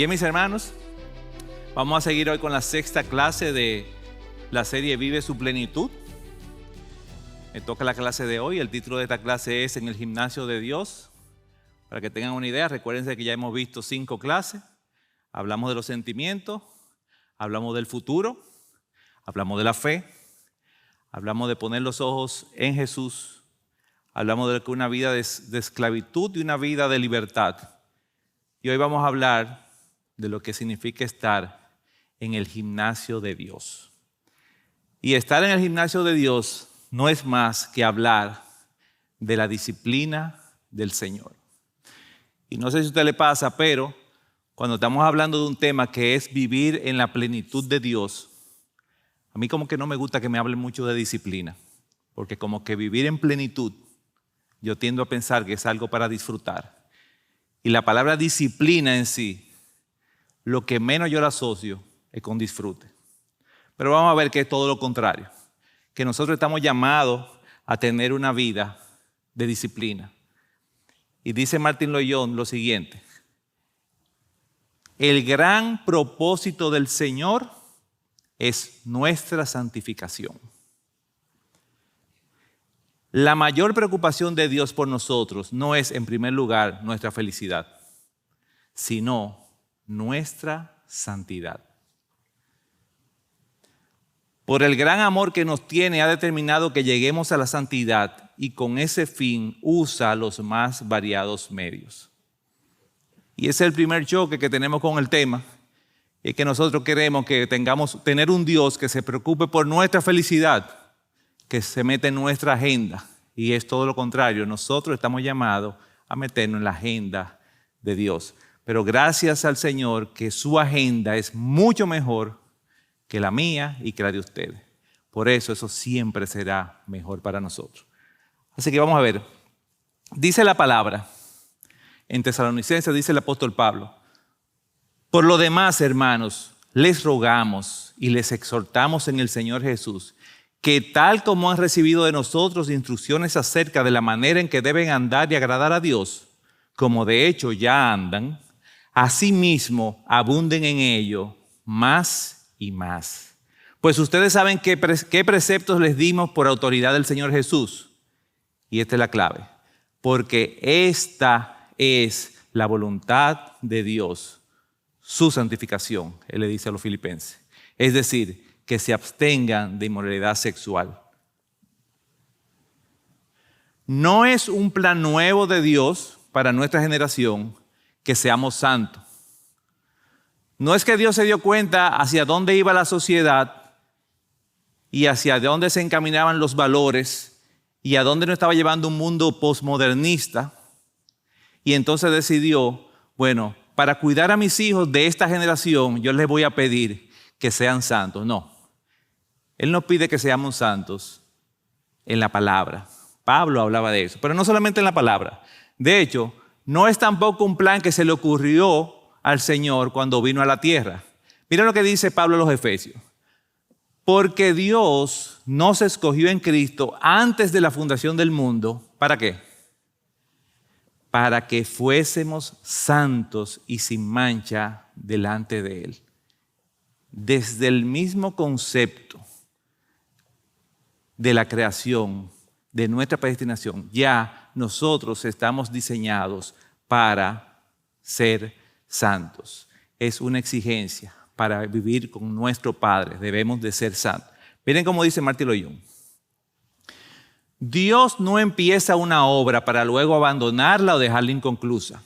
Bien, mis hermanos, vamos a seguir hoy con la sexta clase de la serie Vive su plenitud. Me toca la clase de hoy. El título de esta clase es En el gimnasio de Dios. Para que tengan una idea, recuérdense que ya hemos visto 5 clases. Hablamos de los sentimientos, hablamos del futuro, hablamos de la fe, hablamos de poner los ojos en Jesús, hablamos de una vida de esclavitud y una vida de libertad. Y hoy vamos a hablar de lo que significa estar en el gimnasio de Dios. Y estar en el gimnasio de Dios no es más que hablar de la disciplina del Señor. Y no sé si a usted le pasa, pero cuando estamos hablando de un tema que es vivir en la plenitud de Dios, a mí como que no me gusta que me hablen mucho de disciplina, porque como que vivir en plenitud, yo tiendo a pensar que es algo para disfrutar. Y la palabra disciplina en sí, lo que menos yo la asocio es con disfrute. Pero vamos a ver que es todo lo contrario, que nosotros estamos llamados a tener una vida de disciplina. Y dice Martín Loyola lo siguiente: el gran propósito del Señor es nuestra santificación. La mayor preocupación de Dios por nosotros no es, en primer lugar, nuestra felicidad, sino nuestra santidad. Por el gran amor que nos tiene, ha determinado que lleguemos a la santidad y con ese fin usa los más variados medios. Y ese es el primer choque que tenemos con el tema, es que nosotros queremos que tener un Dios que se preocupe por nuestra felicidad, que se mete en nuestra agenda. Y es todo lo contrario, nosotros estamos llamados a meternos en la agenda de Dios. Pero gracias al Señor que su agenda es mucho mejor que la mía y que la de ustedes. Por eso siempre será mejor para nosotros. Así que vamos a ver. Dice la palabra, en Tesalonicenses dice el apóstol Pablo: por lo demás, hermanos, les rogamos y les exhortamos en el Señor Jesús, que tal como han recibido de nosotros instrucciones acerca de la manera en que deben andar y agradar a Dios, como de hecho ya andan, asimismo abunden en ello más y más. Pues ustedes saben qué preceptos les dimos por autoridad del Señor Jesús. Y esta es la clave. Porque esta es la voluntad de Dios, su santificación, Él le dice a los filipenses. Es decir, que se abstengan de inmoralidad sexual. No es un plan nuevo de Dios para nuestra generación que seamos santos. No es que Dios se dio cuenta hacia dónde iba la sociedad y hacia dónde se encaminaban los valores y a dónde nos estaba llevando un mundo posmodernista, y entonces decidió, bueno, para cuidar a mis hijos de esta generación, yo les voy a pedir que sean santos. No, Él nos pide que seamos santos en la palabra. Pablo hablaba de eso, pero no solamente en la palabra. De hecho, no es tampoco un plan que se le ocurrió al Señor cuando vino a la tierra. Mira lo que dice Pablo a los Efesios. Porque Dios nos escogió en Cristo antes de la fundación del mundo. ¿Para qué? Para que fuésemos santos y sin mancha delante de Él. Desde el mismo concepto de la creación, de nuestra predestinación, ya nosotros estamos diseñados para ser santos. Es una exigencia para vivir con nuestro Padre. Debemos de ser santos. Miren cómo dice Martín Loyola. Dios no empieza una obra para luego abandonarla o dejarla inconclusa.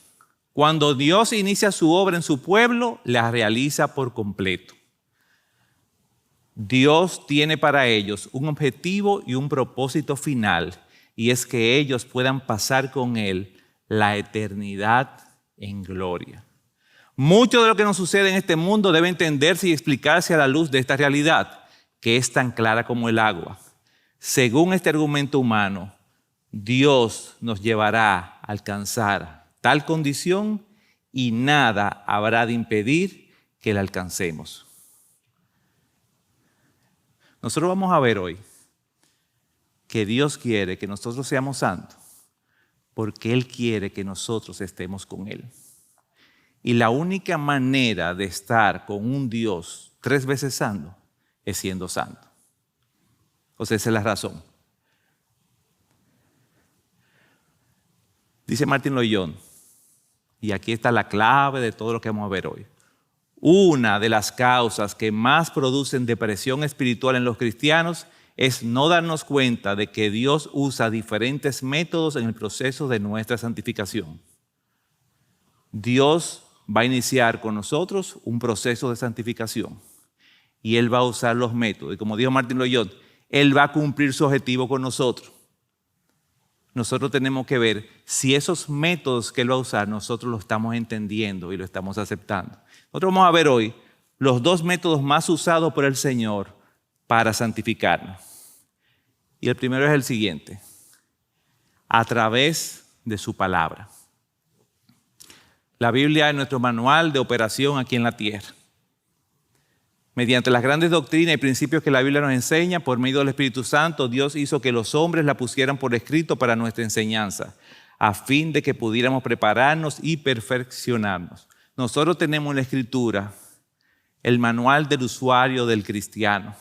Cuando Dios inicia su obra en su pueblo, la realiza por completo. Dios tiene para ellos un objetivo y un propósito final, y es que ellos puedan pasar con Él la eternidad en gloria. Mucho de lo que nos sucede en este mundo debe entenderse y explicarse a la luz de esta realidad, que es tan clara como el agua. Según este argumento humano, Dios nos llevará a alcanzar tal condición y nada habrá de impedir que la alcancemos. Nosotros vamos a ver hoy que Dios quiere que nosotros seamos santos porque Él quiere que nosotros estemos con Él. Y la única manera de estar con un Dios 3 veces santo es siendo santo. O sea, esa es la razón. Dice Martín Loyola, y aquí está la clave de todo lo que vamos a ver hoy. Una de las causas que más producen depresión espiritual en los cristianos es no darnos cuenta de que Dios usa diferentes métodos en el proceso de nuestra santificación. Dios va a iniciar con nosotros un proceso de santificación y Él va a usar los métodos. Y como dijo Martín Loyola, Él va a cumplir su objetivo con nosotros. Nosotros tenemos que ver si esos métodos que Él va a usar, nosotros lo estamos entendiendo y lo estamos aceptando. Nosotros vamos a ver hoy los 2 métodos más usados por el Señor para santificarnos. Y el primero es el siguiente: a través de su palabra. La Biblia es nuestro manual de operación aquí en la tierra. Mediante las grandes doctrinas y principios que la Biblia nos enseña, por medio del Espíritu Santo, Dios hizo que los hombres la pusieran por escrito para nuestra enseñanza, a fin de que pudiéramos prepararnos y perfeccionarnos. Nosotros tenemos en la Escritura el manual del usuario del cristiano,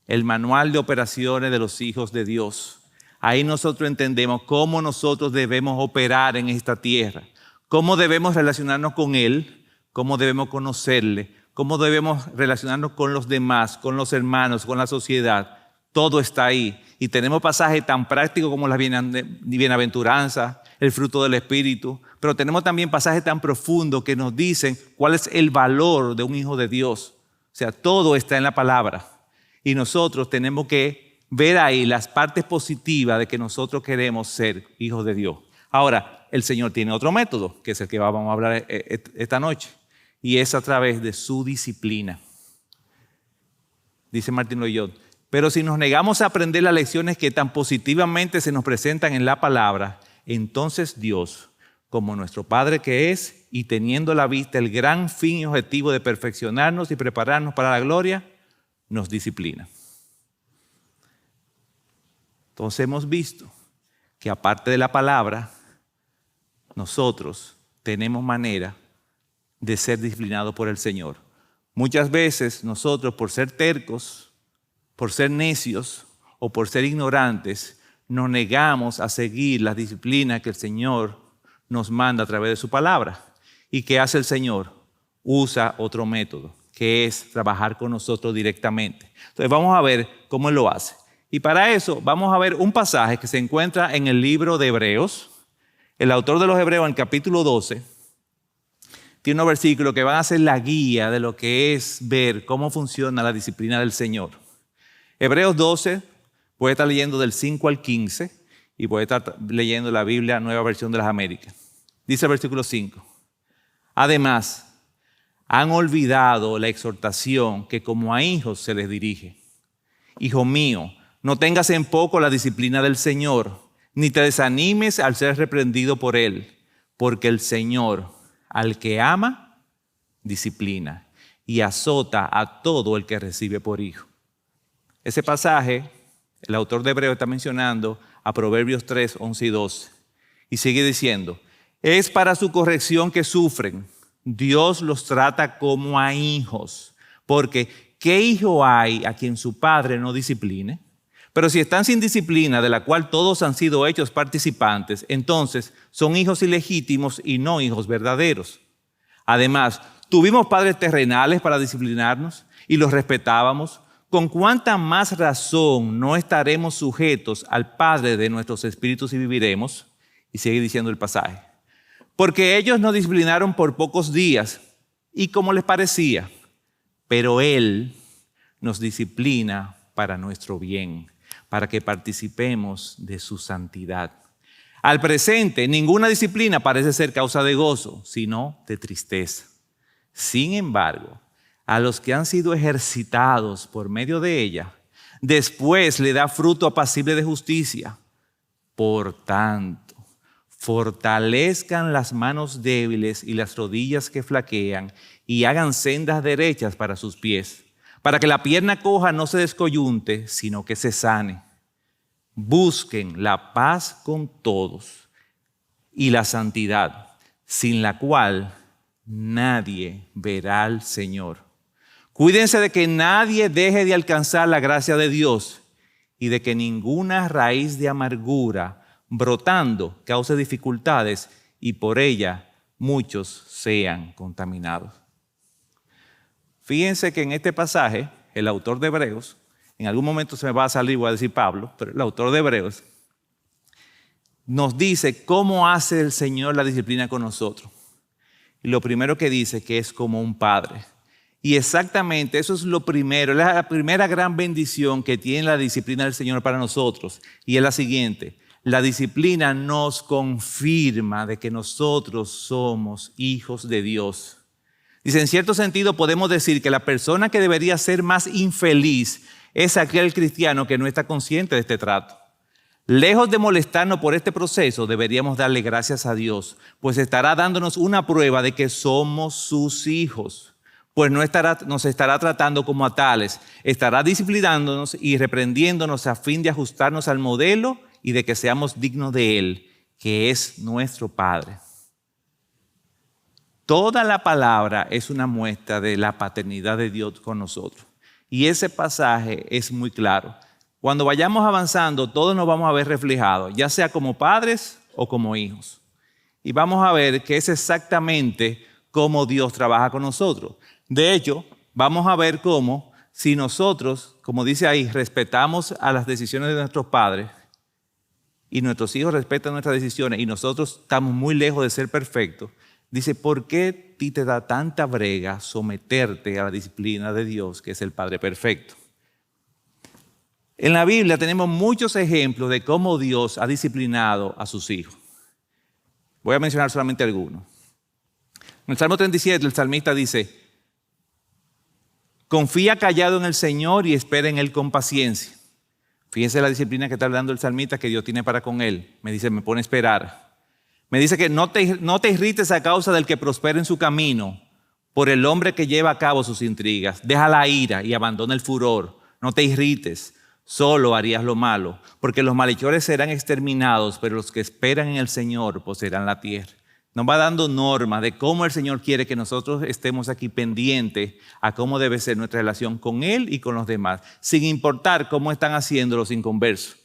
el manual de operaciones de los hijos de Dios. Ahí nosotros entendemos cómo nosotros debemos operar en esta tierra, cómo debemos relacionarnos con Él, cómo debemos conocerle, cómo debemos relacionarnos con los demás, con los hermanos, con la sociedad. Todo está ahí. Y tenemos pasajes tan prácticos como las bienaventuranzas, el fruto del Espíritu, pero tenemos también pasajes tan profundos que nos dicen cuál es el valor de un hijo de Dios. O sea, todo está en la palabra. Y nosotros tenemos que ver ahí las partes positivas de que nosotros queremos ser hijos de Dios. Ahora, el Señor tiene otro método, que es el que vamos a hablar esta noche. Y es a través de su disciplina. Dice Martín Loyola, pero si nos negamos a aprender las lecciones que tan positivamente se nos presentan en la palabra, entonces Dios, como nuestro Padre que es, y teniendo a la vista el gran fin y objetivo de perfeccionarnos y prepararnos para la gloria, nos disciplina. Entonces hemos visto que aparte de la palabra, nosotros tenemos manera de ser disciplinados por el Señor. Muchas veces nosotros, por ser tercos, por ser necios o por ser ignorantes, nos negamos a seguir las disciplinas que el Señor nos manda a través de su palabra. ¿Y qué hace el Señor? Usa otro método, que es trabajar con nosotros directamente. Entonces vamos a ver cómo Él lo hace. Y para eso vamos a ver un pasaje que se encuentra en el libro de Hebreos. El autor de los Hebreos, en el capítulo 12, tiene unos versículos que van a ser la guía de lo que es ver cómo funciona la disciplina del Señor. Hebreos 12, puede estar leyendo del 5 al 15 y puede estar leyendo la Biblia Nueva Versión de las Américas. Dice el versículo 5. Además, han olvidado la exhortación que como a hijos se les dirige. Hijo mío, no tengas en poco la disciplina del Señor, ni te desanimes al ser reprendido por Él, porque el Señor, al que ama, disciplina y azota a todo el que recibe por hijo. Ese pasaje, el autor de Hebreos está mencionando a Proverbios 3, 11 y 12. Y sigue diciendo, es para su corrección que sufren. Dios los trata como a hijos. Porque, ¿qué hijo hay a quien su padre no discipline? Pero si están sin disciplina, de la cual todos han sido hechos participantes, entonces son hijos ilegítimos y no hijos verdaderos. Además, tuvimos padres terrenales para disciplinarnos y los respetábamos. ¿Con cuánta más razón no estaremos sujetos al Padre de nuestros espíritus y viviremos? Y sigue diciendo el pasaje. Porque ellos nos disciplinaron por pocos días y como les parecía, pero Él nos disciplina para nuestro bien, para que participemos de su santidad. Al presente, ninguna disciplina parece ser causa de gozo, sino de tristeza. Sin embargo, a los que han sido ejercitados por medio de ella, después le da fruto apacible de justicia. Por tanto, fortalezcan las manos débiles y las rodillas que flaquean y hagan sendas derechas para sus pies, para que la pierna coja no se descoyunte, sino que se sane. Busquen la paz con todos y la santidad, sin la cual nadie verá al Señor. Cuídense de que nadie deje de alcanzar la gracia de Dios y de que ninguna raíz de amargura brotando cause dificultades y por ella muchos sean contaminados. Fíjense que en este pasaje, el autor de Hebreos, en algún momento se me va a salir, voy a decir Pablo, pero el autor de Hebreos nos dice cómo hace el Señor la disciplina con nosotros. Y lo primero que dice que es como un padre. Y exactamente eso es lo primero, es la primera gran bendición que tiene la disciplina del Señor para nosotros. Y es la siguiente: la disciplina nos confirma de que nosotros somos hijos de Dios. Dice, en cierto sentido podemos decir que la persona que debería ser más infeliz es aquel cristiano que no está consciente de este trato. Lejos de molestarnos por este proceso, deberíamos darle gracias a Dios, pues estará dándonos una prueba de que somos sus hijos. Pues nos estará tratando como a tales, estará disciplinándonos y reprendiéndonos a fin de ajustarnos al modelo y de que seamos dignos de Él, que es nuestro Padre. Toda la palabra es una muestra de la paternidad de Dios con nosotros. Y ese pasaje es muy claro. Cuando vayamos avanzando, todos nos vamos a ver reflejados, ya sea como padres o como hijos. Y vamos a ver que es exactamente cómo Dios trabaja con nosotros. De hecho, vamos a ver cómo, si nosotros, como dice ahí, respetamos a las decisiones de nuestros padres y nuestros hijos respetan nuestras decisiones y nosotros estamos muy lejos de ser perfectos, dice, ¿por qué a ti te da tanta brega someterte a la disciplina de Dios, que es el Padre perfecto? En la Biblia tenemos muchos ejemplos de cómo Dios ha disciplinado a sus hijos. Voy a mencionar solamente algunos. En el Salmo 37, el salmista dice, confía callado en el Señor y espera en Él con paciencia. Fíjense la disciplina que está hablando el salmista que Dios tiene para con él. Me dice, me pone a esperar. Me dice que no te irrites a causa del que prospera en su camino, por el hombre que lleva a cabo sus intrigas. Deja la ira y abandona el furor. No te irrites, solo harías lo malo, porque los malhechores serán exterminados, pero los que esperan en el Señor poseerán la tierra. Nos va dando normas de cómo el Señor quiere que nosotros estemos aquí pendientes a cómo debe ser nuestra relación con Él y con los demás, sin importar cómo están haciendo los inconversos.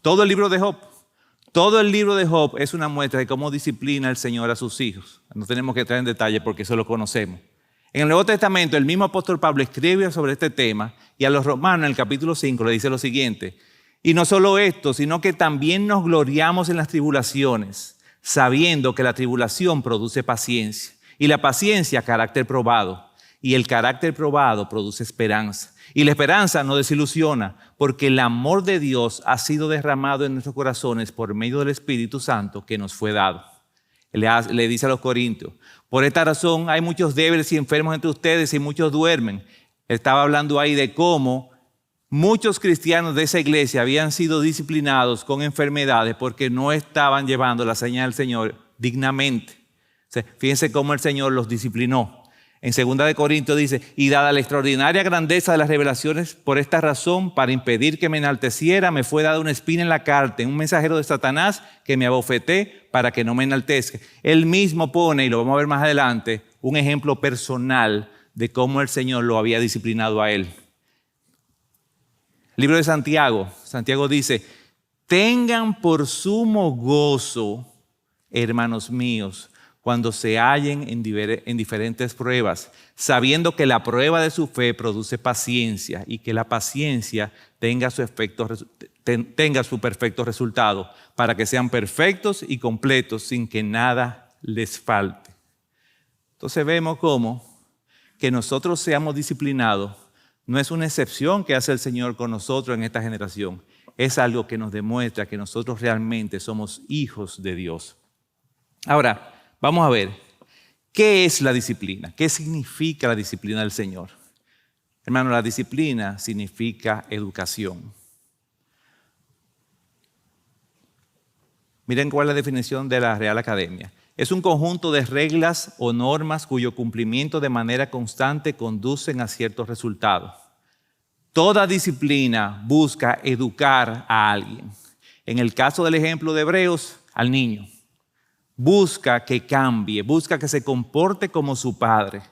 Todo el libro de Job es una muestra de cómo disciplina el Señor a sus hijos. No tenemos que entrar en detalle porque eso lo conocemos. En el Nuevo Testamento, el mismo apóstol Pablo escribe sobre este tema y a los romanos en el capítulo 5 le dice lo siguiente: y no solo esto, sino que también nos gloriamos en las tribulaciones, sabiendo que la tribulación produce paciencia, y la paciencia carácter probado, y el carácter probado produce esperanza. Y la esperanza no desilusiona, porque el amor de Dios ha sido derramado en nuestros corazones por medio del Espíritu Santo que nos fue dado. Le dice a los corintios, por esta razón hay muchos débiles y enfermos entre ustedes y muchos duermen. Estaba hablando ahí de cómo muchos cristianos de esa iglesia habían sido disciplinados con enfermedades porque no estaban llevando la señal del Señor dignamente. O sea, fíjense cómo el Señor los disciplinó. En 2 Corintios dice, y dada la extraordinaria grandeza de las revelaciones, por esta razón, para impedir que me enalteciera, me fue dada una espina en la carne, un mensajero de Satanás que me abofeté para que no me enaltezca. Él mismo pone, y lo vamos a ver más adelante, un ejemplo personal de cómo el Señor lo había disciplinado a él. Libro de Santiago dice, tengan por sumo gozo, hermanos míos, cuando se hallen en diferentes pruebas, sabiendo que la prueba de su fe produce paciencia y que la paciencia tenga su perfecto resultado, para que sean perfectos y completos sin que nada les falte. Entonces vemos cómo que nosotros seamos disciplinados no es una excepción que hace el Señor con nosotros en esta generación. Es algo que nos demuestra que nosotros realmente somos hijos de Dios. Ahora, vamos a ver, ¿qué es la disciplina? ¿Qué significa la disciplina del Señor? Hermano, la disciplina significa educación. Miren cuál es la definición de la Real Academia. Es un conjunto de reglas o normas cuyo cumplimiento de manera constante conducen a ciertos resultados. Toda disciplina busca educar a alguien. En el caso del ejemplo de Hebreos, al niño. busca que cambie, busca que se comporte como su padre.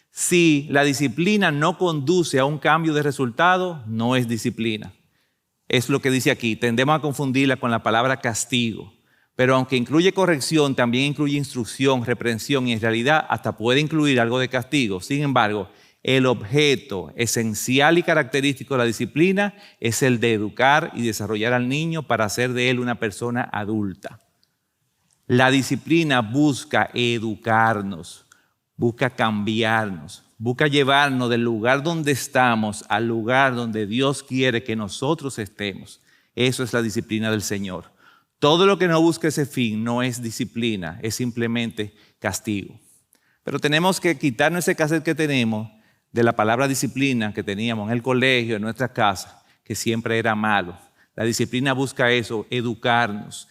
Si la disciplina no conduce a un cambio de resultado, no es disciplina. Es lo que dice aquí. Tendemos a confundirla con la palabra castigo. Pero aunque incluye corrección, también incluye instrucción, reprensión y en realidad hasta puede incluir algo de castigo. Sin embargo, el objeto esencial y característico de la disciplina es el de educar y desarrollar al niño para hacer de él una persona adulta. La disciplina busca educarnos, busca cambiarnos, busca llevarnos del lugar donde estamos al lugar donde Dios quiere que nosotros estemos. Eso es la disciplina del Señor. Todo lo que no busca ese fin no es disciplina, es simplemente castigo. Pero tenemos que quitarnos ese cassette que tenemos de la palabra disciplina que teníamos en el colegio, en nuestra casa, que siempre era malo. La disciplina busca eso, educarnos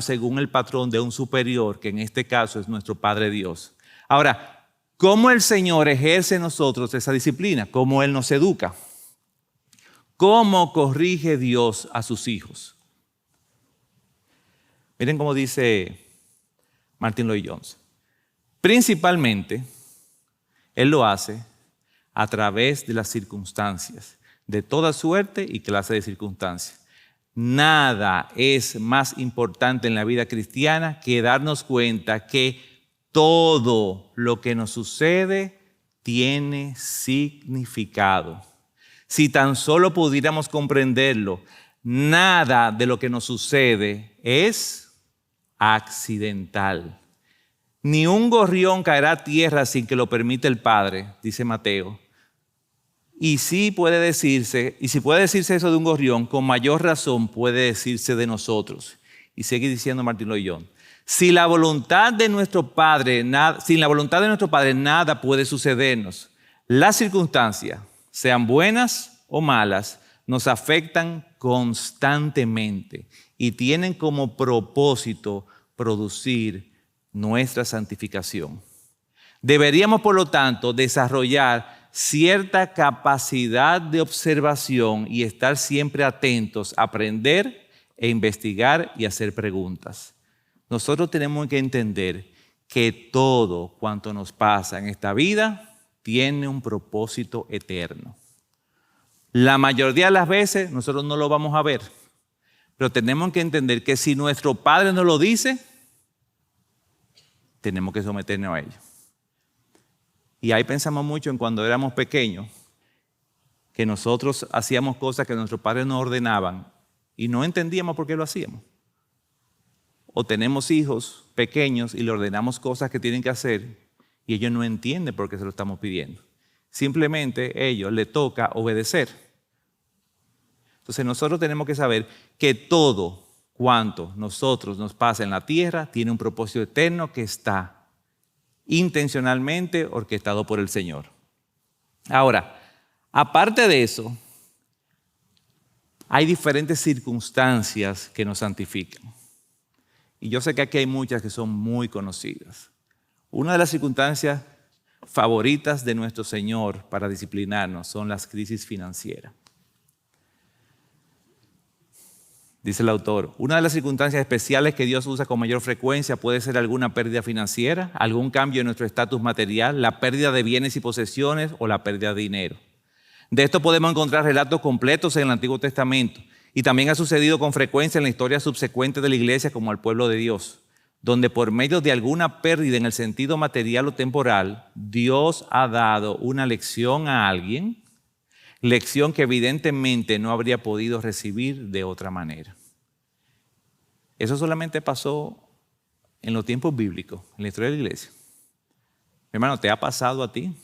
según el patrón de un superior, que en este caso es nuestro Padre Dios. Ahora, ¿cómo el Señor ejerce en nosotros esa disciplina? ¿Cómo Él nos educa? ¿Cómo corrige Dios a sus hijos? Miren cómo dice Martin Lloyd-Jones. Principalmente, Él lo hace a través de las circunstancias, de toda suerte y clase de circunstancias. Nada es más importante en la vida cristiana que darnos cuenta que todo lo que nos sucede tiene significado. Si tan solo pudiéramos comprenderlo, nada de lo que nos sucede es accidental. Ni un gorrión caerá a tierra sin que lo permita el Padre, dice Mateo. Y si puede decirse eso de un gorrión, con mayor razón puede decirse de nosotros. Y sigue diciendo Martín Lloyd-Jones. Sin la voluntad de nuestro Padre, nada puede sucedernos. Las circunstancias, sean buenas o malas, nos afectan constantemente y tienen como propósito producir nuestra santificación. Deberíamos, por lo tanto, desarrollar cierta capacidad de observación y estar siempre atentos a aprender e investigar y hacer preguntas. Nosotros tenemos que entender que todo cuanto nos pasa en esta vida tiene un propósito eterno. La mayoría de las veces nosotros no lo vamos a ver, pero tenemos que entender que si nuestro Padre nos lo dice, tenemos que someternos a ello. Y ahí pensamos mucho en cuando éramos pequeños, que nosotros hacíamos cosas que nuestros padres nos ordenaban y no entendíamos por qué lo hacíamos. O tenemos hijos pequeños y le ordenamos cosas que tienen que hacer y ellos no entienden por qué se lo estamos pidiendo. Simplemente a ellos les toca obedecer. Entonces nosotros tenemos que saber que todo cuanto nosotros nos pasa en la tierra tiene un propósito eterno que está intencionalmente orquestado por el Señor. Ahora, aparte de eso, hay diferentes circunstancias que nos santifican. Y yo sé que aquí hay muchas que son muy conocidas. Una de las circunstancias favoritas de nuestro Señor para disciplinarnos son las crisis financieras. Dice el autor, una de las circunstancias especiales que Dios usa con mayor frecuencia puede ser alguna pérdida financiera, algún cambio en nuestro estatus material, la pérdida de bienes y posesiones o la pérdida de dinero. De esto podemos encontrar relatos completos en el Antiguo Testamento y también ha sucedido con frecuencia en la historia subsecuente de la iglesia como al pueblo de Dios, donde por medio de alguna pérdida en el sentido material o temporal, Dios ha dado una lección a alguien, lección que evidentemente no habría podido recibir de otra manera. Eso solamente pasó en los tiempos bíblicos, en la historia de la iglesia. Mi hermano, ¿te ha pasado a ti?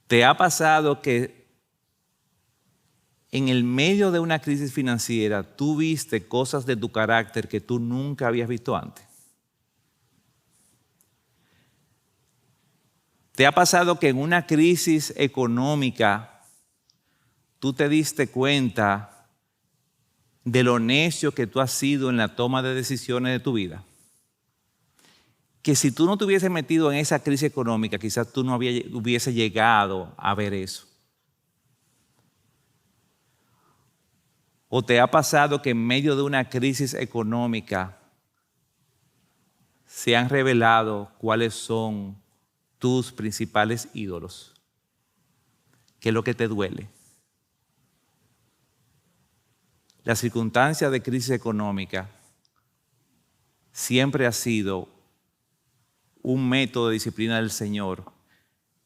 ¿Te ha pasado que en el medio de una crisis financiera tú viste cosas de tu carácter que tú nunca habías visto antes? ¿Te ha pasado que en una crisis económica tú te diste cuenta de lo necio que tú has sido en la toma de decisiones de tu vida? Que si tú no te hubieses metido en esa crisis económica, quizás tú no hubiese llegado a ver eso. ¿O te ha pasado que en medio de una crisis económica se han revelado cuáles son tus principales ídolos? ¿Qué es lo que te duele? La circunstancia de crisis económica siempre ha sido un método de disciplina del Señor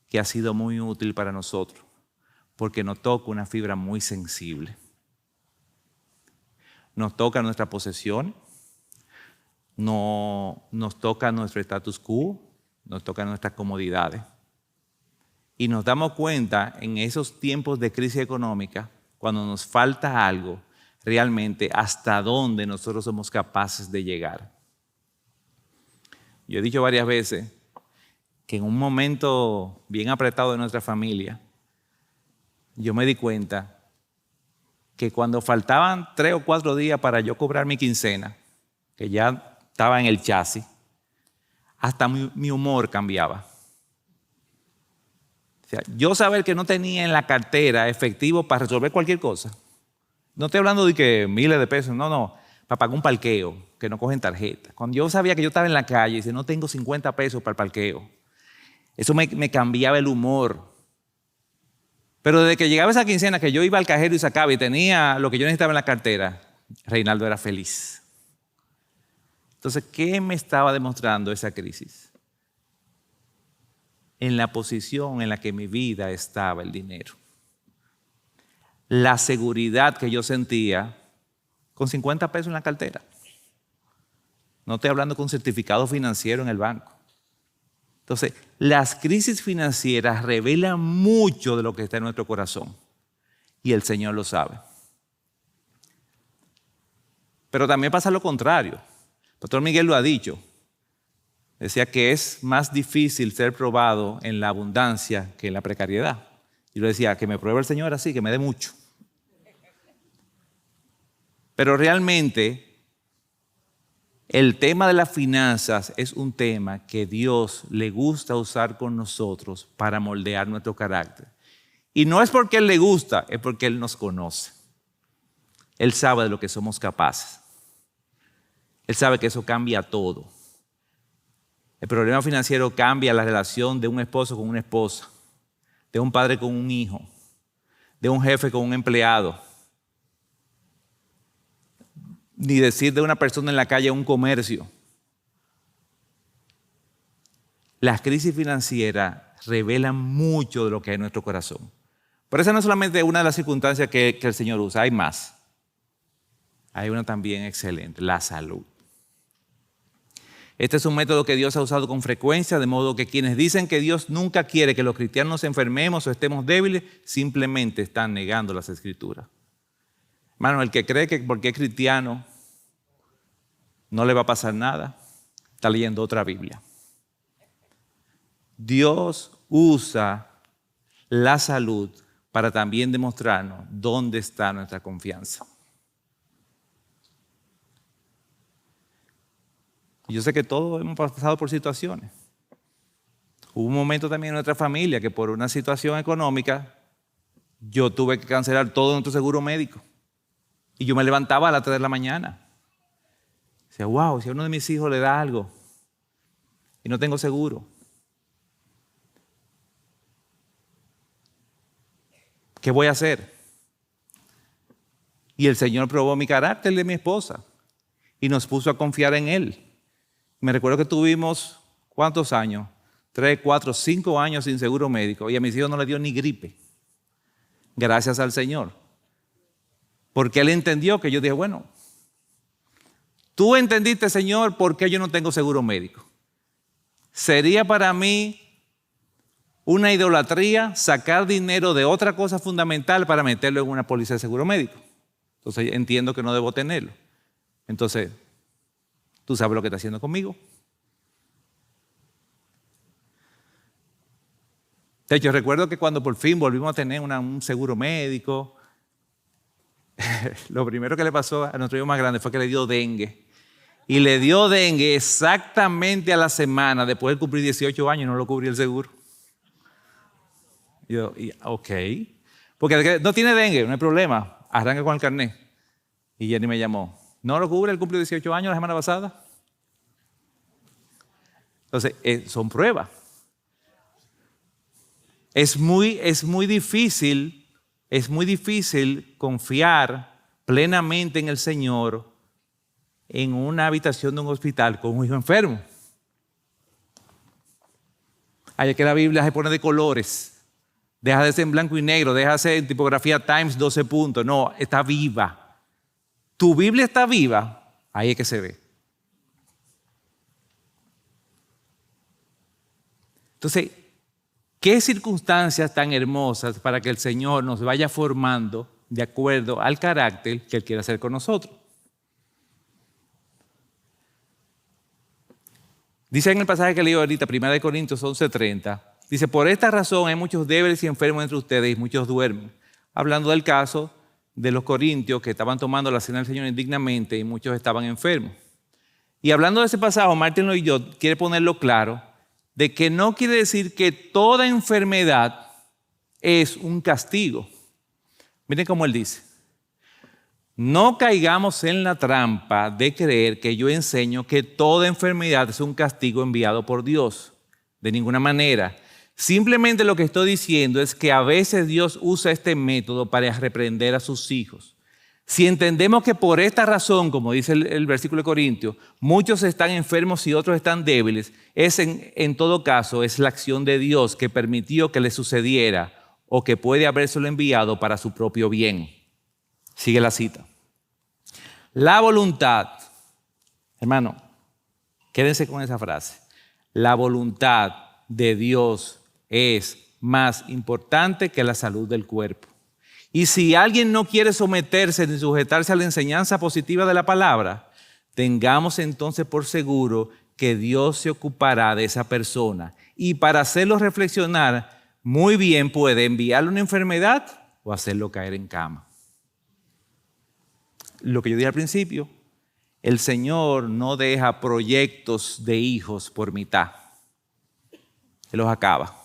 que ha sido muy útil para nosotros, porque nos toca una fibra muy sensible. Nos toca nuestra posesión, nos toca nuestro status quo, nos toca nuestras comodidades. Y nos damos cuenta en esos tiempos de crisis económica, cuando nos falta algo, realmente hasta dónde nosotros somos capaces de llegar. Yo he dicho varias veces que en un momento bien apretado de nuestra familia, yo me di cuenta que cuando faltaban 3 o 4 días para yo cobrar mi quincena, que ya estaba en el chasis, hasta mi humor cambiaba. O sea, yo saber que no tenía en la cartera efectivo para resolver cualquier cosa. No estoy hablando de que miles de pesos, no, para pagar un parqueo, que no cogen tarjeta. Cuando yo sabía que yo estaba en la calle y decía, no tengo 50 pesos para el parqueo, eso me cambiaba el humor. Pero desde que llegaba esa quincena, que yo iba al cajero y sacaba y tenía lo que yo necesitaba en la cartera, Reinaldo era feliz. Entonces, ¿qué me estaba demostrando esa crisis? En la posición en la que mi vida estaba el dinero. La seguridad que yo sentía con 50 pesos en la cartera. No estoy hablando con certificado financiero en el banco. Entonces, las crisis financieras revelan mucho de lo que está en nuestro corazón. Y el Señor lo sabe. Pero también pasa lo contrario. El Pastor Miguel lo ha dicho. Decía que es más difícil ser probado en la abundancia que en la precariedad. Y lo decía, que me pruebe el Señor así, que me dé mucho. Pero realmente el tema de las finanzas es un tema que Dios le gusta usar con nosotros para moldear nuestro carácter. Y no es porque Él le gusta, es porque Él nos conoce. Él sabe de lo que somos capaces. Él sabe que eso cambia todo. El problema financiero cambia la relación de un esposo con una esposa, de un padre con un hijo, de un jefe con un empleado. Ni decir de una persona en la calle o un comercio. Las crisis financieras revelan mucho de lo que hay en nuestro corazón. Pero esa no es solamente una de las circunstancias que el Señor usa, hay más. Hay una también excelente, la salud. Este es un método que Dios ha usado con frecuencia, de modo que quienes dicen que Dios nunca quiere que los cristianos nos enfermemos o estemos débiles, simplemente están negando las Escrituras. Hermano, el que cree que porque es cristiano no le va a pasar nada, está leyendo otra Biblia. Dios usa la salud para también demostrarnos dónde está nuestra confianza. Yo sé que todos hemos pasado por situaciones. Hubo un momento también en nuestra familia que por una situación económica yo tuve que cancelar todo nuestro seguro médico. Y yo me levantaba a las 3 de la mañana. Decía, wow, si a uno de mis hijos le da algo y no tengo seguro. ¿Qué voy a hacer? Y el Señor probó mi carácter de mi esposa y nos puso a confiar en Él. Me recuerdo que tuvimos, ¿cuántos años? 3, 4, 5 años sin seguro médico y a mis hijos no les dio ni gripe. Gracias al Señor. Porque Él entendió que yo dije, bueno, tú entendiste, Señor, por qué yo no tengo seguro médico. Sería para mí una idolatría sacar dinero de otra cosa fundamental para meterlo en una póliza de seguro médico. Entonces entiendo que no debo tenerlo. Entonces, ¿tú sabes lo que está haciendo conmigo? De hecho, recuerdo que cuando por fin volvimos a tener un seguro médico, lo primero que le pasó a nuestro hijo más grande fue que le dio dengue. Y le dio dengue exactamente a la semana después de cumplir 18 años y no lo cubría el seguro. Yo, ok. Porque no tiene dengue, no hay problema. Arranca con el carnet. Y Jenny me llamó. ¿No lo cubre? Él cumplió 18 años la semana pasada. Entonces, son pruebas. Es muy difícil confiar plenamente en el Señor en una habitación de un hospital con un hijo enfermo. Hay que la Biblia se pone de colores. Deja de ser en blanco y negro, deja de ser en tipografía Times 12 puntos. No, está viva. Tu Biblia está viva, ahí es que se ve. Entonces, qué circunstancias tan hermosas para que el Señor nos vaya formando de acuerdo al carácter que Él quiere hacer con nosotros. Dice en el pasaje que leí ahorita, 1 Corintios 11:30, dice, por esta razón hay muchos débiles y enfermos entre ustedes y muchos duermen. Hablando del caso de los corintios que estaban tomando la cena del Señor indignamente y muchos estaban enfermos. Y hablando de ese pasaje, Martin Lloyd quiere ponerlo claro, de que no quiere decir que toda enfermedad es un castigo. Miren cómo él dice. No caigamos en la trampa de creer que yo enseño que toda enfermedad es un castigo enviado por Dios. De ninguna manera. Simplemente lo que estoy diciendo es que a veces Dios usa este método para reprender a sus hijos. Si entendemos que por esta razón, como dice el versículo de Corintios, muchos están enfermos y otros están débiles, en todo caso es la acción de Dios que permitió que le sucediera o que puede habérselo enviado para su propio bien. Sigue la cita. La voluntad, hermano, quédense con esa frase. La voluntad de Dios es más importante que la salud del cuerpo. Y si alguien no quiere someterse ni sujetarse a la enseñanza positiva de la palabra, tengamos entonces por seguro que Dios se ocupará de esa persona. Y para hacerlo reflexionar, muy bien puede enviarle una enfermedad o hacerlo caer en cama. Lo que yo dije al principio, el Señor no deja proyectos de hijos por mitad. Él los acaba.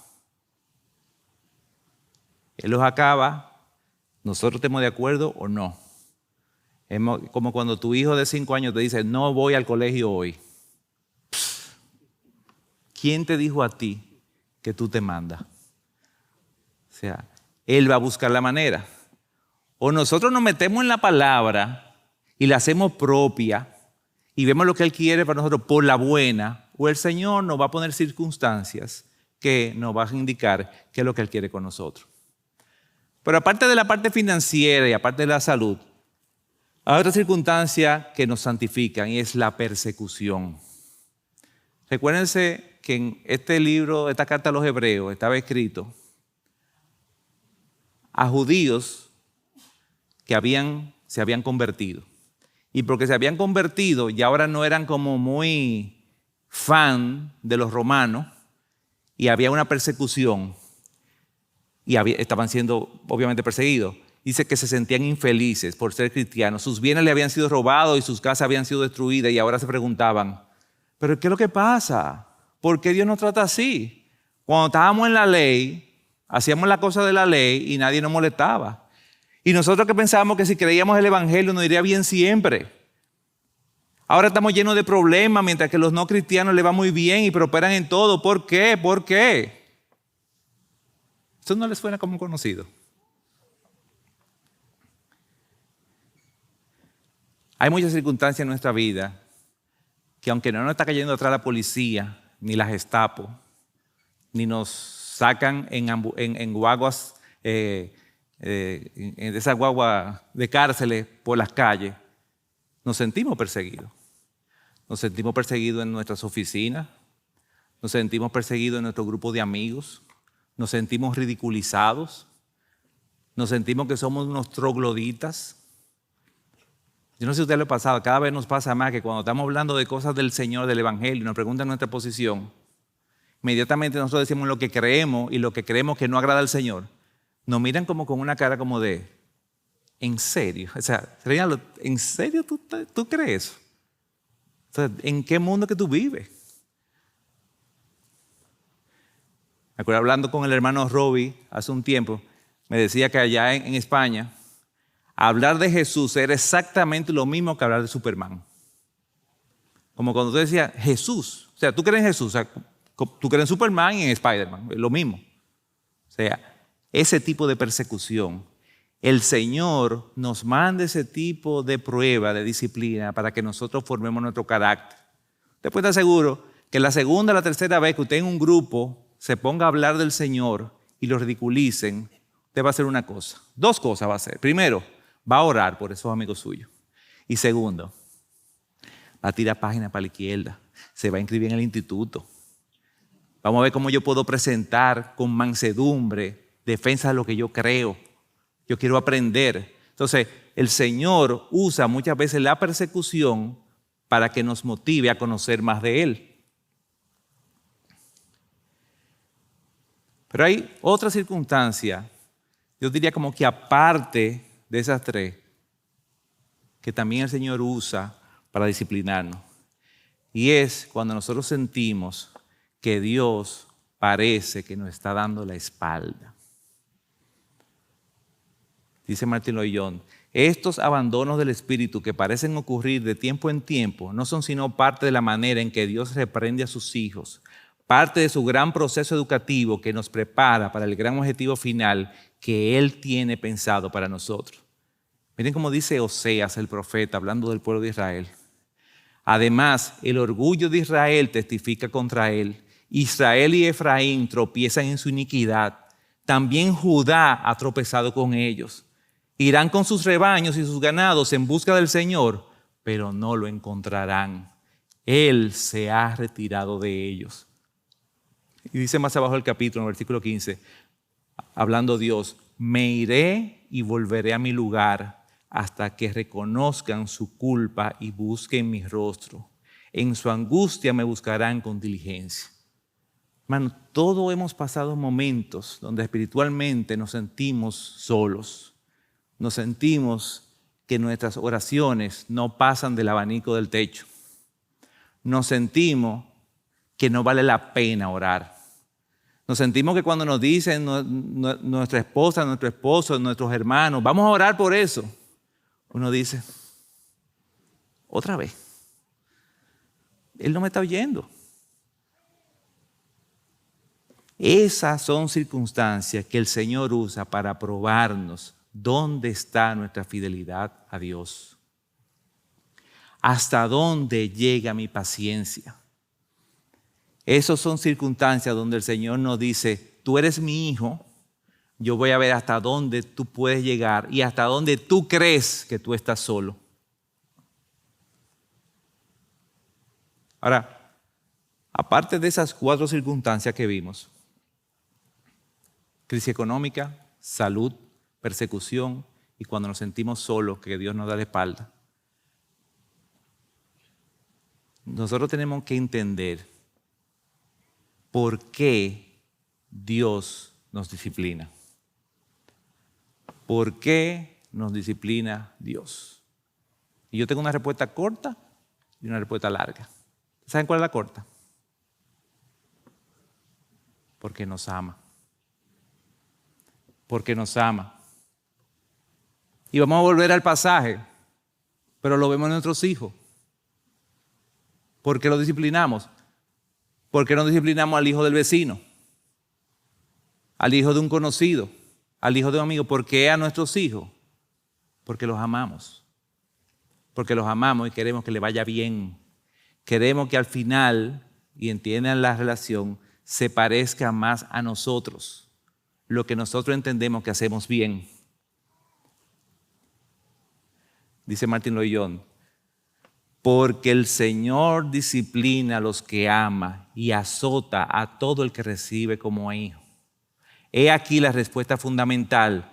Él los acaba, nosotros estemos de acuerdo o no. Es como cuando tu hijo de 5 años te dice, no voy al colegio hoy. ¿Quién te dijo a ti que tú te mandas? O sea, Él va a buscar la manera. O nosotros nos metemos en la palabra y la hacemos propia y vemos lo que Él quiere para nosotros por la buena, o el Señor nos va a poner circunstancias que nos van a indicar qué es lo que Él quiere con nosotros. Pero aparte de la parte financiera y aparte de la salud, hay otra circunstancia que nos santifican y es la persecución. Recuérdense que en este libro, esta carta a los Hebreos, estaba escrito a judíos que se habían convertido. Y porque se habían convertido y ahora no eran como muy fan de los romanos y había una persecución y estaban siendo obviamente perseguidos. Dice que se sentían infelices por ser cristianos. Sus bienes le habían sido robados y sus casas habían sido destruidas y ahora se preguntaban, ¿pero qué es lo que pasa? ¿Por qué Dios nos trata así? Cuando estábamos en la ley, hacíamos la cosa de la ley y nadie nos molestaba. Y nosotros que pensábamos que si creíamos el evangelio nos iría bien siempre. Ahora estamos llenos de problemas mientras que los no cristianos les va muy bien y prosperan en todo. ¿Por qué? ¿Por qué? Eso no les suena como conocido. Hay muchas circunstancias en nuestra vida que aunque no nos está cayendo atrás la policía, ni la Gestapo, ni nos sacan en guaguas, en esas guaguas de cárceles por las calles, nos sentimos perseguidos. Nos sentimos perseguidos en nuestras oficinas, nos sentimos perseguidos en nuestro grupo de amigos, nos sentimos ridiculizados, nos sentimos que somos unos trogloditas. Yo no sé si a usted le ha pasado, cada vez nos pasa más que cuando estamos hablando de cosas del Señor, del Evangelio, y nos preguntan nuestra posición, inmediatamente nosotros decimos lo que creemos y lo que creemos que no agrada al Señor. Nos miran como con una cara como de, ¿en serio? O sea, ¿en serio tú crees eso? O sea, ¿en qué mundo que tú vives? Me acuerdo hablando con el hermano Robbie hace un tiempo, me decía que allá en España hablar de Jesús era exactamente lo mismo que hablar de Superman. Como cuando tú decías Jesús, o sea, tú crees en Jesús, o sea, tú crees en Superman y en Spider-Man, es lo mismo. O sea, ese tipo de persecución, el Señor nos manda ese tipo de prueba, de disciplina, para que nosotros formemos nuestro carácter. Usted puede estar seguro que la segunda o la tercera vez que usted en un grupo se ponga a hablar del Señor y lo ridiculicen, usted va a hacer una cosa. Dos cosas va a hacer. Primero, va a orar por esos amigos suyos. Y segundo, va a tirar páginas para la izquierda. Se va a inscribir en el instituto. Vamos a ver cómo yo puedo presentar con mansedumbre defensa de lo que yo creo. Yo quiero aprender. Entonces, el Señor usa muchas veces la persecución para que nos motive a conocer más de Él. Pero hay otra circunstancia, yo diría como que aparte de esas tres, que también el Señor usa para disciplinarnos. Y es cuando nosotros sentimos que Dios parece que nos está dando la espalda. Dice Martín Loyola, estos abandonos del espíritu que parecen ocurrir de tiempo en tiempo no son sino parte de la manera en que Dios reprende a sus hijos, parte de su gran proceso educativo que nos prepara para el gran objetivo final que Él tiene pensado para nosotros. Miren cómo dice Oseas, el profeta, hablando del pueblo de Israel. Además, el orgullo de Israel testifica contra él. Israel y Efraín tropiezan en su iniquidad. También Judá ha tropezado con ellos. Irán con sus rebaños y sus ganados en busca del Señor, pero no lo encontrarán. Él se ha retirado de ellos. Y dice más abajo el capítulo, en el versículo 15, hablando Dios, me iré y volveré a mi lugar hasta que reconozcan su culpa y busquen mi rostro. En su angustia me buscarán con diligencia. Hermano, todos hemos pasado momentos donde espiritualmente nos sentimos solos. Nos sentimos que nuestras oraciones no pasan del abanico del techo. Nos sentimos que no vale la pena orar. Nos sentimos que cuando nos dicen nuestra esposa, nuestro esposo, nuestros hermanos, vamos a orar por eso. Uno dice, otra vez, Él no me está oyendo. Esas son circunstancias que el Señor usa para probarnos dónde está nuestra fidelidad a Dios. ¿Hasta dónde llega mi paciencia? Esas son circunstancias donde el Señor nos dice, tú eres mi hijo, yo voy a ver hasta dónde tú puedes llegar y hasta dónde tú crees que tú estás solo. Ahora, aparte de esas 4 circunstancias que vimos, crisis económica, salud, persecución y cuando nos sentimos solos, que Dios nos da la espalda, nosotros tenemos que entender por qué Dios nos disciplina. ¿Por qué nos disciplina Dios? Y yo tengo una respuesta corta y una respuesta larga. ¿Saben cuál es la corta? Porque nos ama. Porque nos ama. Y vamos a volver al pasaje, pero lo vemos en nuestros hijos. ¿Por qué lo disciplinamos? ¿Por qué no disciplinamos al hijo del vecino? Al hijo de un conocido, al hijo de un amigo. ¿Por qué a nuestros hijos? Porque los amamos. Porque los amamos y queremos que le vaya bien. Queremos que al final, y entiendan la relación, se parezca más a nosotros. Lo que nosotros entendemos que hacemos bien. Dice Martín Loyola, porque el Señor disciplina a los que ama y azota a todo el que recibe como hijo. He aquí la respuesta fundamental.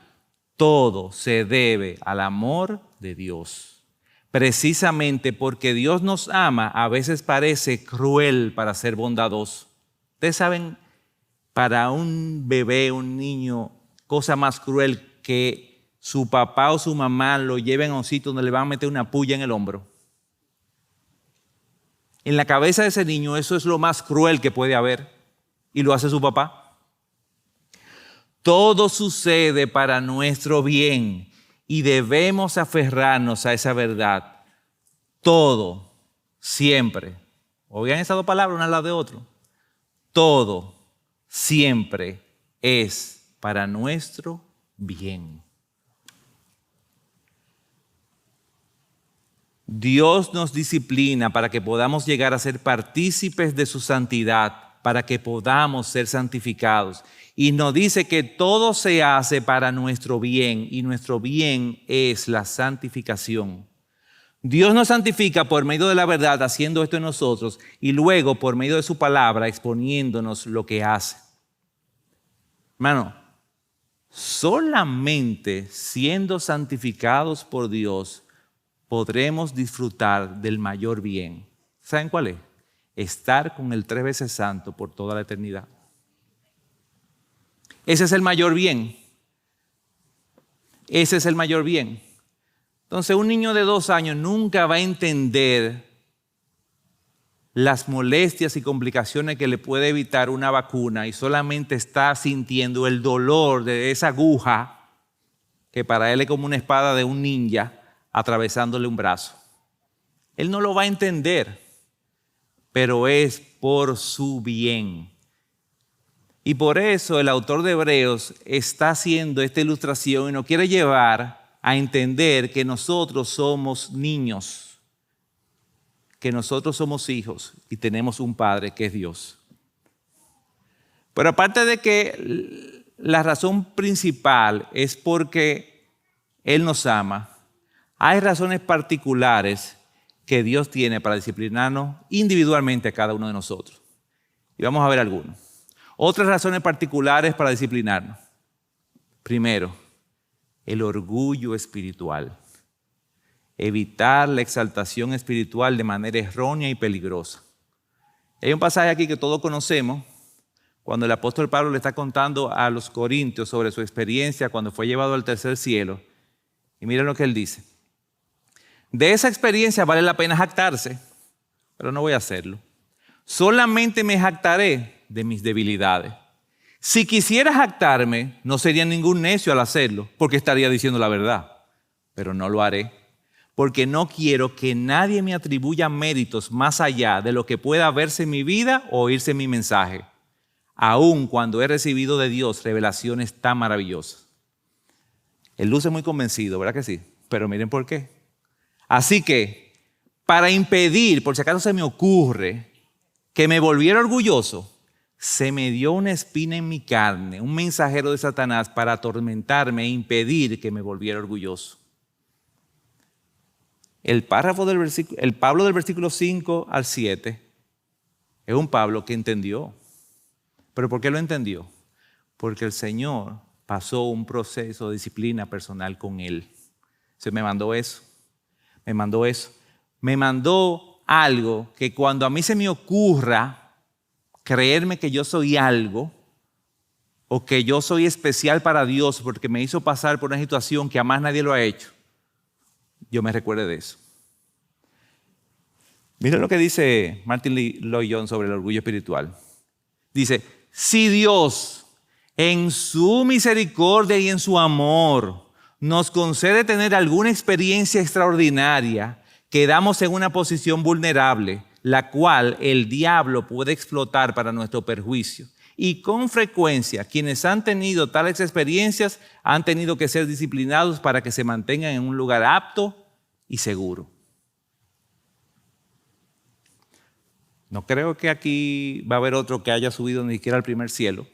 Todo se debe al amor de Dios. Precisamente porque Dios nos ama, a veces parece cruel para ser bondadoso. Ustedes saben, para un bebé, un niño, cosa más cruel que su papá o su mamá lo lleven a un sitio donde le van a meter una puya en el hombro. En la cabeza de ese niño eso es lo más cruel que puede haber. Y lo hace su papá. Todo sucede para nuestro bien y debemos aferrarnos a esa verdad. Todo, siempre. Oigan esas dos palabras una al lado de otro. Todo, siempre es para nuestro bien. Dios nos disciplina para que podamos llegar a ser partícipes de su santidad, para que podamos ser santificados. Y nos dice que todo se hace para nuestro bien, y nuestro bien es la santificación. Dios nos santifica por medio de la verdad, haciendo esto en nosotros, y luego por medio de su palabra, exponiéndonos lo que hace. Hermano, solamente siendo santificados por Dios podremos disfrutar del mayor bien. ¿Saben cuál es? Estar con el 3 veces santo por toda la eternidad. Ese es el mayor bien. Ese es el mayor bien. Entonces, un niño de 2 años nunca va a entender las molestias y complicaciones que le puede evitar una vacuna y solamente está sintiendo el dolor de esa aguja que para él es como una espada de un ninja atravesándole un brazo. Él no lo va a entender, pero es por su bien. Y por eso el autor de Hebreos está haciendo esta ilustración y nos quiere llevar a entender que nosotros somos niños, que nosotros somos hijos y tenemos un Padre que es Dios. Pero aparte de que la razón principal es porque Él nos ama, hay razones particulares que Dios tiene para disciplinarnos individualmente a cada uno de nosotros. Y vamos a ver algunos. Otras razones particulares para disciplinarnos. Primero, el orgullo espiritual. Evitar la exaltación espiritual de manera errónea y peligrosa. Hay un pasaje aquí que todos conocemos, cuando el apóstol Pablo le está contando a los corintios sobre su experiencia cuando fue llevado al tercer cielo. Y miren lo que él dice. De esa experiencia vale la pena jactarse, pero no voy a hacerlo. Solamente me jactaré de mis debilidades. Si quisiera jactarme, no sería ningún necio al hacerlo, porque estaría diciendo la verdad. Pero no lo haré, porque no quiero que nadie me atribuya méritos más allá de lo que pueda verse en mi vida o oírse en mi mensaje, aun cuando he recibido de Dios revelaciones tan maravillosas. Él luce muy convencido, ¿verdad que sí? Pero miren por qué. Así que, para impedir, por si acaso se me ocurre, que me volviera orgulloso, se me dio una espina en mi carne, un mensajero de Satanás para atormentarme e impedir que me volviera orgulloso. El Pablo del versículo 5 al 7 es un Pablo que entendió. ¿Pero por qué lo entendió? Porque el Señor pasó un proceso de disciplina personal con él. Se me mandó eso. Me mandó algo que cuando a mí se me ocurra creerme que yo soy algo o que yo soy especial para Dios porque me hizo pasar por una situación que jamás nadie lo ha hecho, yo me recuerde de eso. Miren lo que dice Martin Lloyd-Jones sobre el orgullo espiritual. Dice, si Dios en su misericordia y en su amor nos concede tener alguna experiencia extraordinaria, quedamos en una posición vulnerable, la cual el diablo puede explotar para nuestro perjuicio. Y con frecuencia, quienes han tenido tales experiencias han tenido que ser disciplinados para que se mantengan en un lugar apto y seguro. No creo que aquí va a haber otro que haya subido ni siquiera al primer cielo.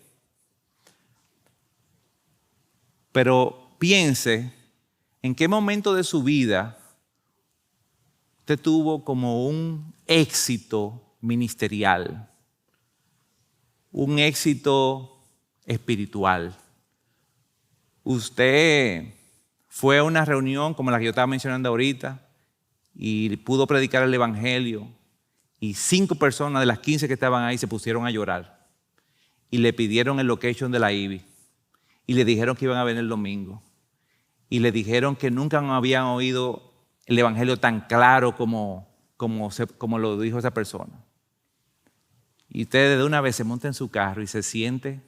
Pero piense en qué momento de su vida usted tuvo como un éxito ministerial, un éxito espiritual. Usted fue a una reunión como la que yo estaba mencionando ahorita y pudo predicar el evangelio y 5 personas de las 15 que estaban ahí se pusieron a llorar y le pidieron el location de la IBI y le dijeron que iban a venir el domingo y le dijeron que nunca habían oído el evangelio tan claro como lo dijo esa persona. Y usted de una vez se monta en su carro y se siente.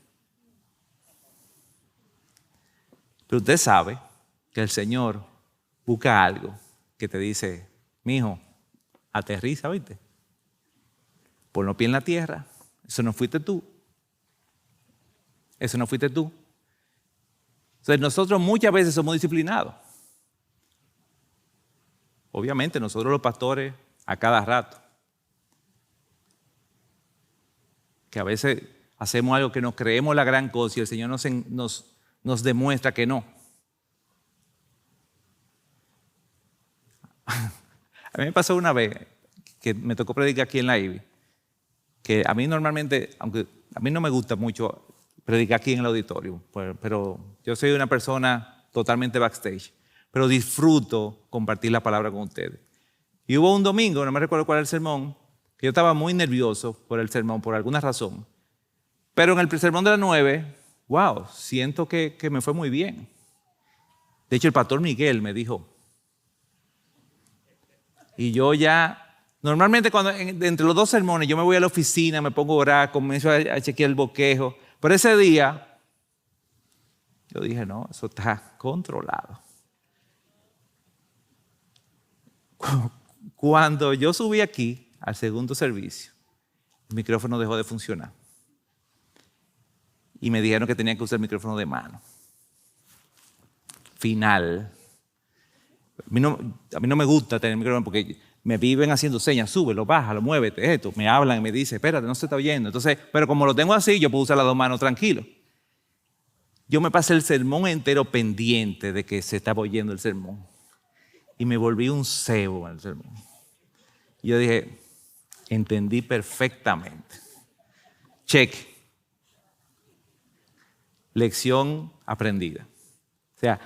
Pero usted sabe que el Señor busca algo que te dice, mijo, aterriza, ¿viste? Pon los pies en la tierra. Eso no fuiste tú. Eso no fuiste tú. Entonces nosotros muchas veces somos disciplinados. Obviamente nosotros los pastores a cada rato. Que a veces hacemos algo que nos creemos la gran cosa y el Señor nos demuestra que no. A mí me pasó una vez que me tocó predicar aquí en la IBI, que a mí normalmente, aunque a mí no me gusta mucho predicar aquí en el auditorio, pero yo soy una persona totalmente backstage, pero disfruto compartir la palabra con ustedes. Y hubo un domingo, no me recuerdo cuál era el sermón, que yo estaba muy nervioso por el sermón, por alguna razón. Pero en el sermón de las 9, wow, siento que me fue muy bien. De hecho, el pastor Miguel me dijo, y yo ya, normalmente cuando entre los dos sermones yo me voy a la oficina, me pongo a orar, comienzo a chequear el bosquejo. Pero ese día, yo dije, no, eso está controlado. Cuando yo subí aquí al segundo servicio, el micrófono dejó de funcionar. Y me dijeron que tenía que usar el micrófono de mano. Final. A mí no me gusta tener micrófono porque me viven haciendo señas, súbelo, bájalo, muévete, esto. Me hablan y me dicen, espérate, no se está oyendo. Entonces, pero como lo tengo así, yo puedo usar las dos manos tranquilo. Yo me pasé el sermón entero pendiente de que se estaba oyendo el sermón. Y me volví un cebo en el sermón. Y yo dije, entendí perfectamente. Check. Lección aprendida. O sea,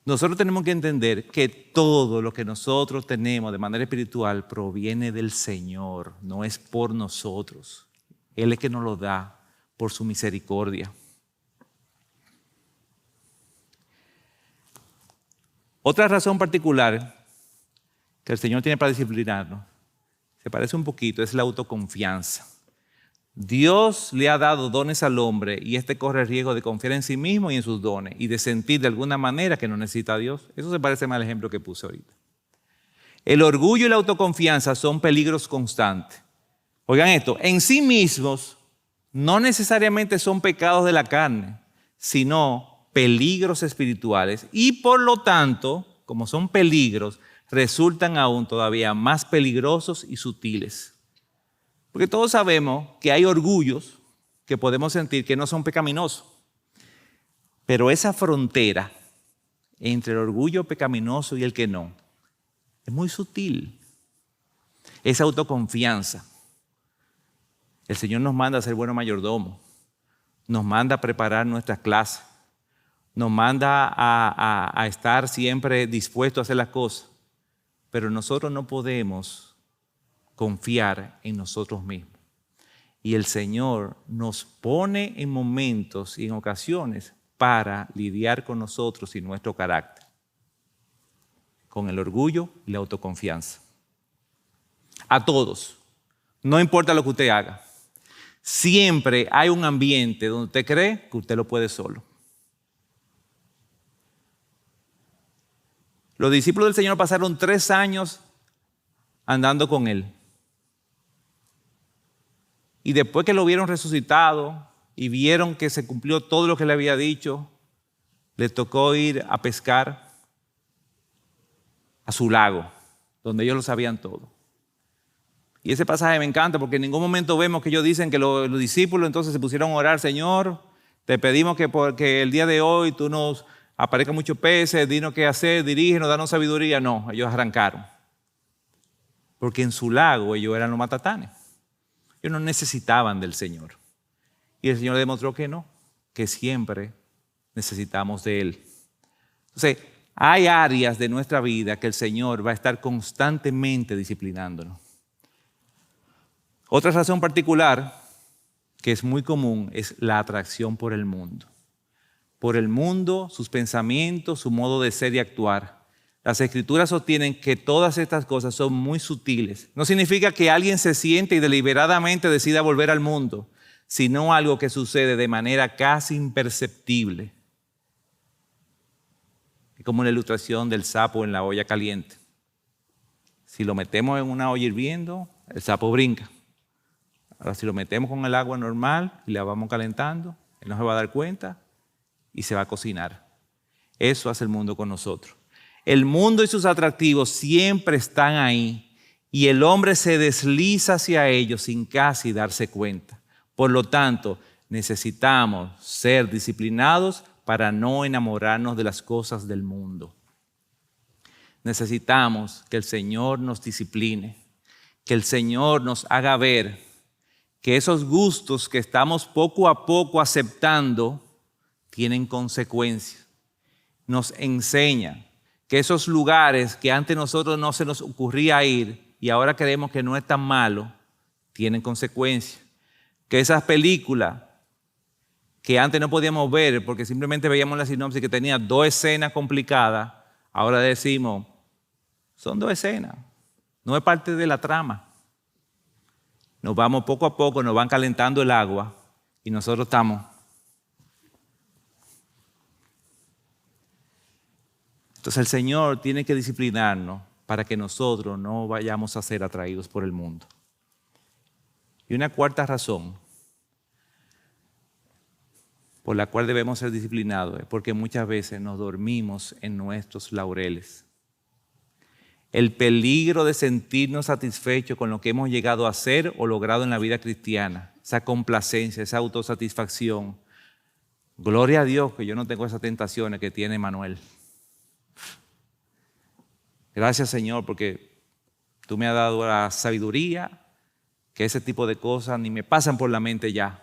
nosotros tenemos que entender que todo lo que nosotros tenemos de manera espiritual proviene del Señor, no es por nosotros. Él es que nos lo da por su misericordia. Otra razón particular que el Señor tiene para disciplinarnos, se parece un poquito, es la autoconfianza. Dios le ha dado dones al hombre y este corre el riesgo de confiar en sí mismo y en sus dones y de sentir de alguna manera que no necesita a Dios. Eso se parece más al ejemplo que puse ahorita. El orgullo y la autoconfianza son peligros constantes. Oigan esto, en sí mismos no necesariamente son pecados de la carne, sino peligros espirituales y por lo tanto, como son peligros, resultan aún todavía más peligrosos y sutiles. Porque todos sabemos que hay orgullos que podemos sentir que no son pecaminosos. Pero esa frontera entre el orgullo pecaminoso y el que no es muy sutil. Esa autoconfianza. El Señor nos manda a ser buenos mayordomos. Nos manda a preparar nuestras clases. Nos manda a estar siempre dispuestos a hacer las cosas. Pero nosotros no podemos confiar en nosotros mismos. Y el Señor nos pone en momentos y en ocasiones para lidiar con nosotros y nuestro carácter, con el orgullo y la autoconfianza. A todos, no importa lo que usted haga, siempre hay un ambiente donde usted cree que usted lo puede solo. Los discípulos del Señor pasaron 3 años andando con Él. Y después que lo vieron resucitado y vieron que se cumplió todo lo que le había dicho, le tocó ir a pescar a su lago, donde ellos lo sabían todo. Y ese pasaje me encanta porque en ningún momento vemos que ellos dicen que los discípulos entonces se pusieron a orar, Señor, te pedimos que porque el día de hoy tú nos aparezcan muchos peces, dinos qué hacer, dirígenos, danos sabiduría. No, ellos arrancaron. Porque en su lago ellos eran los matatanes. Ellos no necesitaban del Señor. Y el Señor demostró que no, que siempre necesitamos de Él. Entonces, hay áreas de nuestra vida que el Señor va a estar constantemente disciplinándonos. Otra razón particular que es muy común es la atracción por el mundo. Por el mundo, sus pensamientos, su modo de ser y actuar. Las Escrituras sostienen que todas estas cosas son muy sutiles. No significa que alguien se siente y deliberadamente decida volver al mundo, sino algo que sucede de manera casi imperceptible. como la ilustración del sapo en la olla caliente. Si lo metemos en una olla hirviendo, el sapo brinca. Ahora, si lo metemos con el agua normal y la vamos calentando, él no se va a dar cuenta y se va a cocinar. Eso hace el mundo con nosotros. El mundo y sus atractivos siempre están ahí y el hombre se desliza hacia ellos sin casi darse cuenta. Por lo tanto, necesitamos ser disciplinados para no enamorarnos de las cosas del mundo. Necesitamos que el Señor nos discipline, que el Señor nos haga ver que esos gustos que estamos poco a poco aceptando tienen consecuencias. Nos enseña que esos lugares que antes nosotros no se nos ocurría ir y ahora creemos que no es tan malo, tienen consecuencias. Que esas películas que antes no podíamos ver porque simplemente veíamos la sinopsis que tenía 2 escenas complicadas, ahora decimos, son 2 escenas, no es parte de la trama. Nos vamos poco a poco, nos van calentando el agua y nosotros estamos. Entonces el Señor tiene que disciplinarnos para que nosotros no vayamos a ser atraídos por el mundo. Y una cuarta razón por la cual debemos ser disciplinados es porque muchas veces nos dormimos en nuestros laureles. El peligro de sentirnos satisfechos con lo que hemos llegado a hacer o logrado en la vida cristiana, esa complacencia, esa autosatisfacción. Gloria a Dios que yo no tengo esas tentaciones que tiene Manuel. Gracias, Señor, porque tú me has dado la sabiduría, que ese tipo de cosas ni me pasan por la mente ya.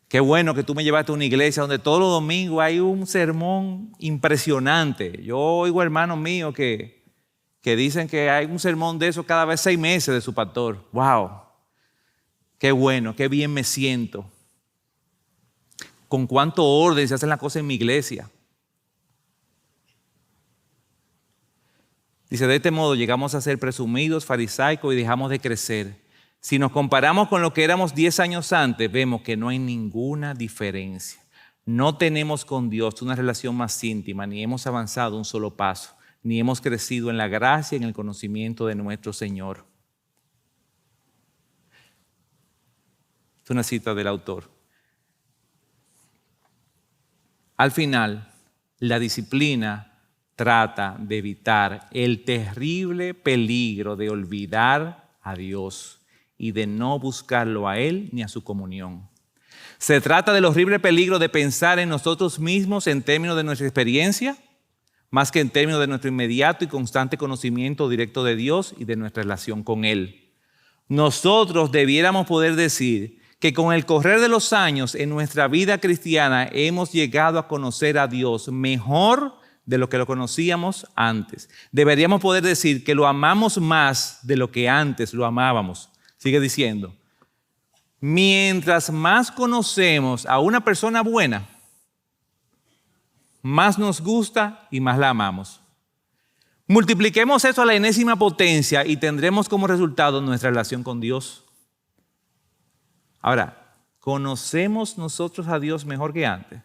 Qué bueno que tú me llevaste a una iglesia donde todos los domingos hay un sermón impresionante. Yo oigo hermanos míos que dicen que hay un sermón de eso cada vez 6 meses de su pastor. ¡Wow! Qué bueno, qué bien me siento. Con cuánto orden se hacen las cosas en mi iglesia. Dice, de este modo llegamos a ser presumidos, farisaicos y dejamos de crecer. Si nos comparamos con lo que éramos 10 años antes, vemos que no hay ninguna diferencia. No tenemos con Dios una relación más íntima, ni hemos avanzado un solo paso, ni hemos crecido en la gracia y en el conocimiento de nuestro Señor. Es una cita del autor. Al final, la disciplina trata de evitar el terrible peligro de olvidar a Dios y de no buscarlo a Él ni a su comunión. Se trata del horrible peligro de pensar en nosotros mismos en términos de nuestra experiencia, más que en términos de nuestro inmediato y constante conocimiento directo de Dios y de nuestra relación con Él. Nosotros debiéramos poder decir que con el correr de los años en nuestra vida cristiana hemos llegado a conocer a Dios mejor de lo que lo conocíamos antes. Deberíamos poder decir que lo amamos más de lo que antes lo amábamos. Sigue diciendo, mientras más conocemos a una persona buena, más nos gusta y más la amamos. Multipliquemos eso a la enésima potencia y tendremos como resultado nuestra relación con Dios. Ahora, ¿conocemos nosotros a Dios mejor que antes?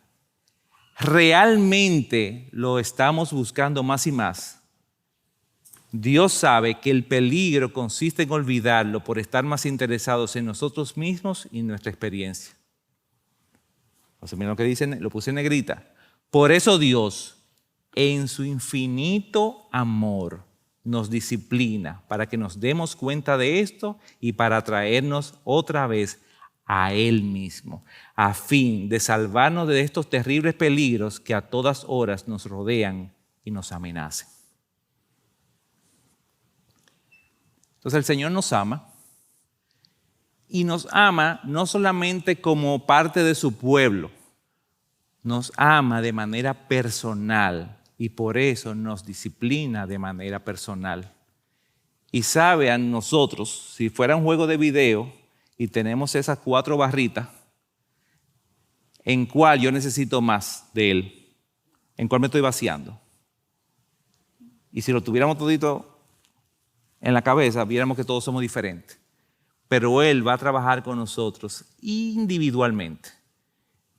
¿Realmente lo estamos buscando más y más? Dios sabe que el peligro consiste en olvidarlo por estar más interesados en nosotros mismos y en nuestra experiencia. O sea, miren lo que dicen, lo puse en negrita. Por eso Dios, en su infinito amor, nos disciplina para que nos demos cuenta de esto y para traernos otra vez a Él mismo, a fin de salvarnos de estos terribles peligros que a todas horas nos rodean y nos amenazan. Entonces el Señor nos ama y nos ama no solamente como parte de su pueblo, nos ama de manera personal y por eso nos disciplina de manera personal. Y sabe a nosotros, si fuera un juego de video y tenemos esas 4 barritas, en cuál yo necesito más de Él, en cuál me estoy vaciando. Y si lo tuviéramos todito en la cabeza, viéramos que todos somos diferentes. Pero Él va a trabajar con nosotros individualmente.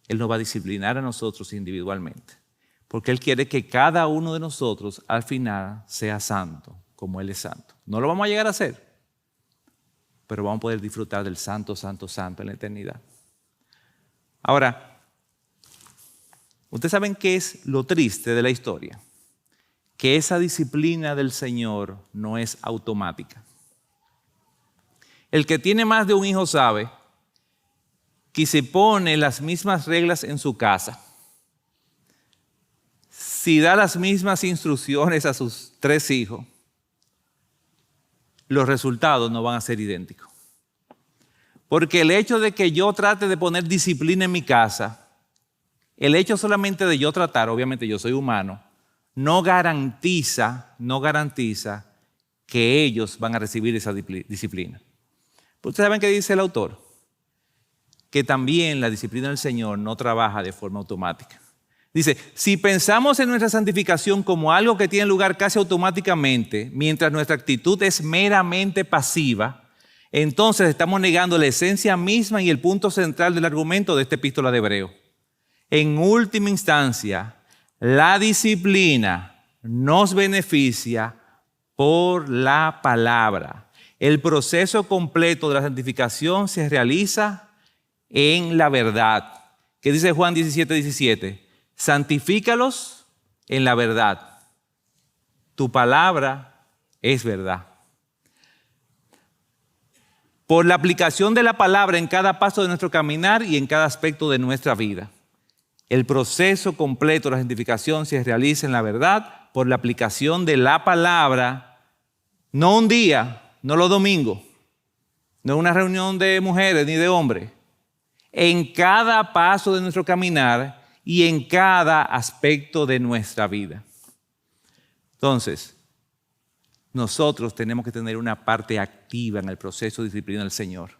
Él nos va a disciplinar a nosotros individualmente. Porque Él quiere que cada uno de nosotros al final sea santo, como Él es santo. No lo vamos a llegar a ser, pero vamos a poder disfrutar del santo, santo, santo en la eternidad. Ahora, ustedes saben qué es lo triste de la historia, que esa disciplina del Señor no es automática. El que tiene más de un hijo sabe que si pone las mismas reglas en su casa, si da las mismas instrucciones a sus 3 hijos, los resultados no van a ser idénticos. Porque el hecho de que yo trate de poner disciplina en mi casa, el hecho solamente de yo tratar, obviamente yo soy humano, no garantiza que ellos van a recibir esa disciplina. ¿Ustedes saben qué dice el autor? Que también la disciplina del Señor no trabaja de forma automática. Dice, si pensamos en nuestra santificación como algo que tiene lugar casi automáticamente, mientras nuestra actitud es meramente pasiva, entonces estamos negando la esencia misma y el punto central del argumento de esta epístola de Hebreo. En última instancia, la disciplina nos beneficia por la palabra. El proceso completo de la santificación se realiza en la verdad. ¿Qué dice Juan 17:17? Santifícalos en la verdad. Tu palabra es verdad. Por la aplicación de la palabra en cada paso de nuestro caminar y en cada aspecto de nuestra vida. El proceso completo de la santificación se realiza en la verdad por la aplicación de la palabra, no un día, no los domingos, no una reunión de mujeres ni de hombres, en cada paso de nuestro caminar y en cada aspecto de nuestra vida. Entonces, nosotros tenemos que tener una parte activa en el proceso de disciplina del Señor.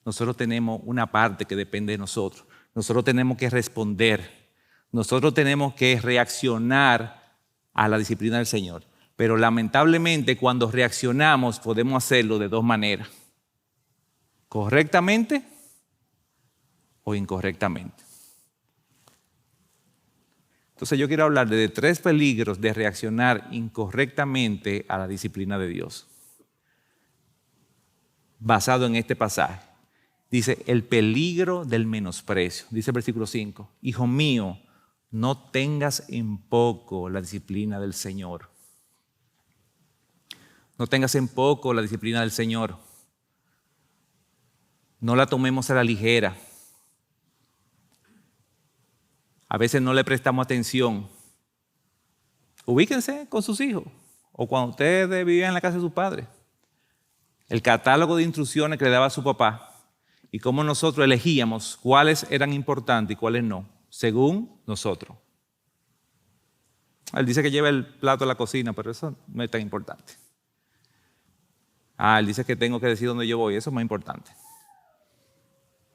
Nosotros tenemos una parte que depende de nosotros. Nosotros tenemos que responder. Nosotros tenemos que reaccionar a la disciplina del Señor. Pero lamentablemente cuando reaccionamos podemos hacerlo de 2 maneras. Correctamente o incorrectamente. Entonces yo quiero hablar de 3 peligros de reaccionar incorrectamente a la disciplina de Dios. Basado en este pasaje. Dice, el peligro del menosprecio. Dice el versículo 5. Hijo mío, no tengas en poco la disciplina del Señor. No tengas en poco la disciplina del Señor. No la tomemos a la ligera. A veces no le prestamos atención. Ubíquense con sus hijos o cuando ustedes vivían en la casa de sus padres. El catálogo de instrucciones que le daba a su papá y cómo nosotros elegíamos cuáles eran importantes y cuáles no, según nosotros. Él dice que lleva el plato a la cocina, pero eso no es tan importante. Él dice que tengo que decir dónde yo voy, eso es más importante.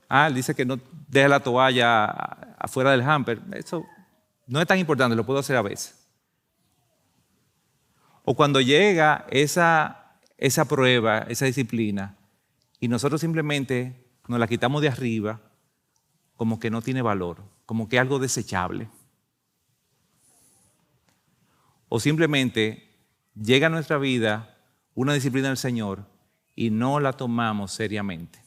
Él dice que no deje la toalla afuera del hamper. Eso no es tan importante, lo puedo hacer a veces. O cuando llega esa prueba, esa disciplina, y nosotros simplemente nos la quitamos de arriba, como que no tiene valor, como que es algo desechable. O simplemente llega a nuestra vida una disciplina del Señor y no la tomamos seriamente.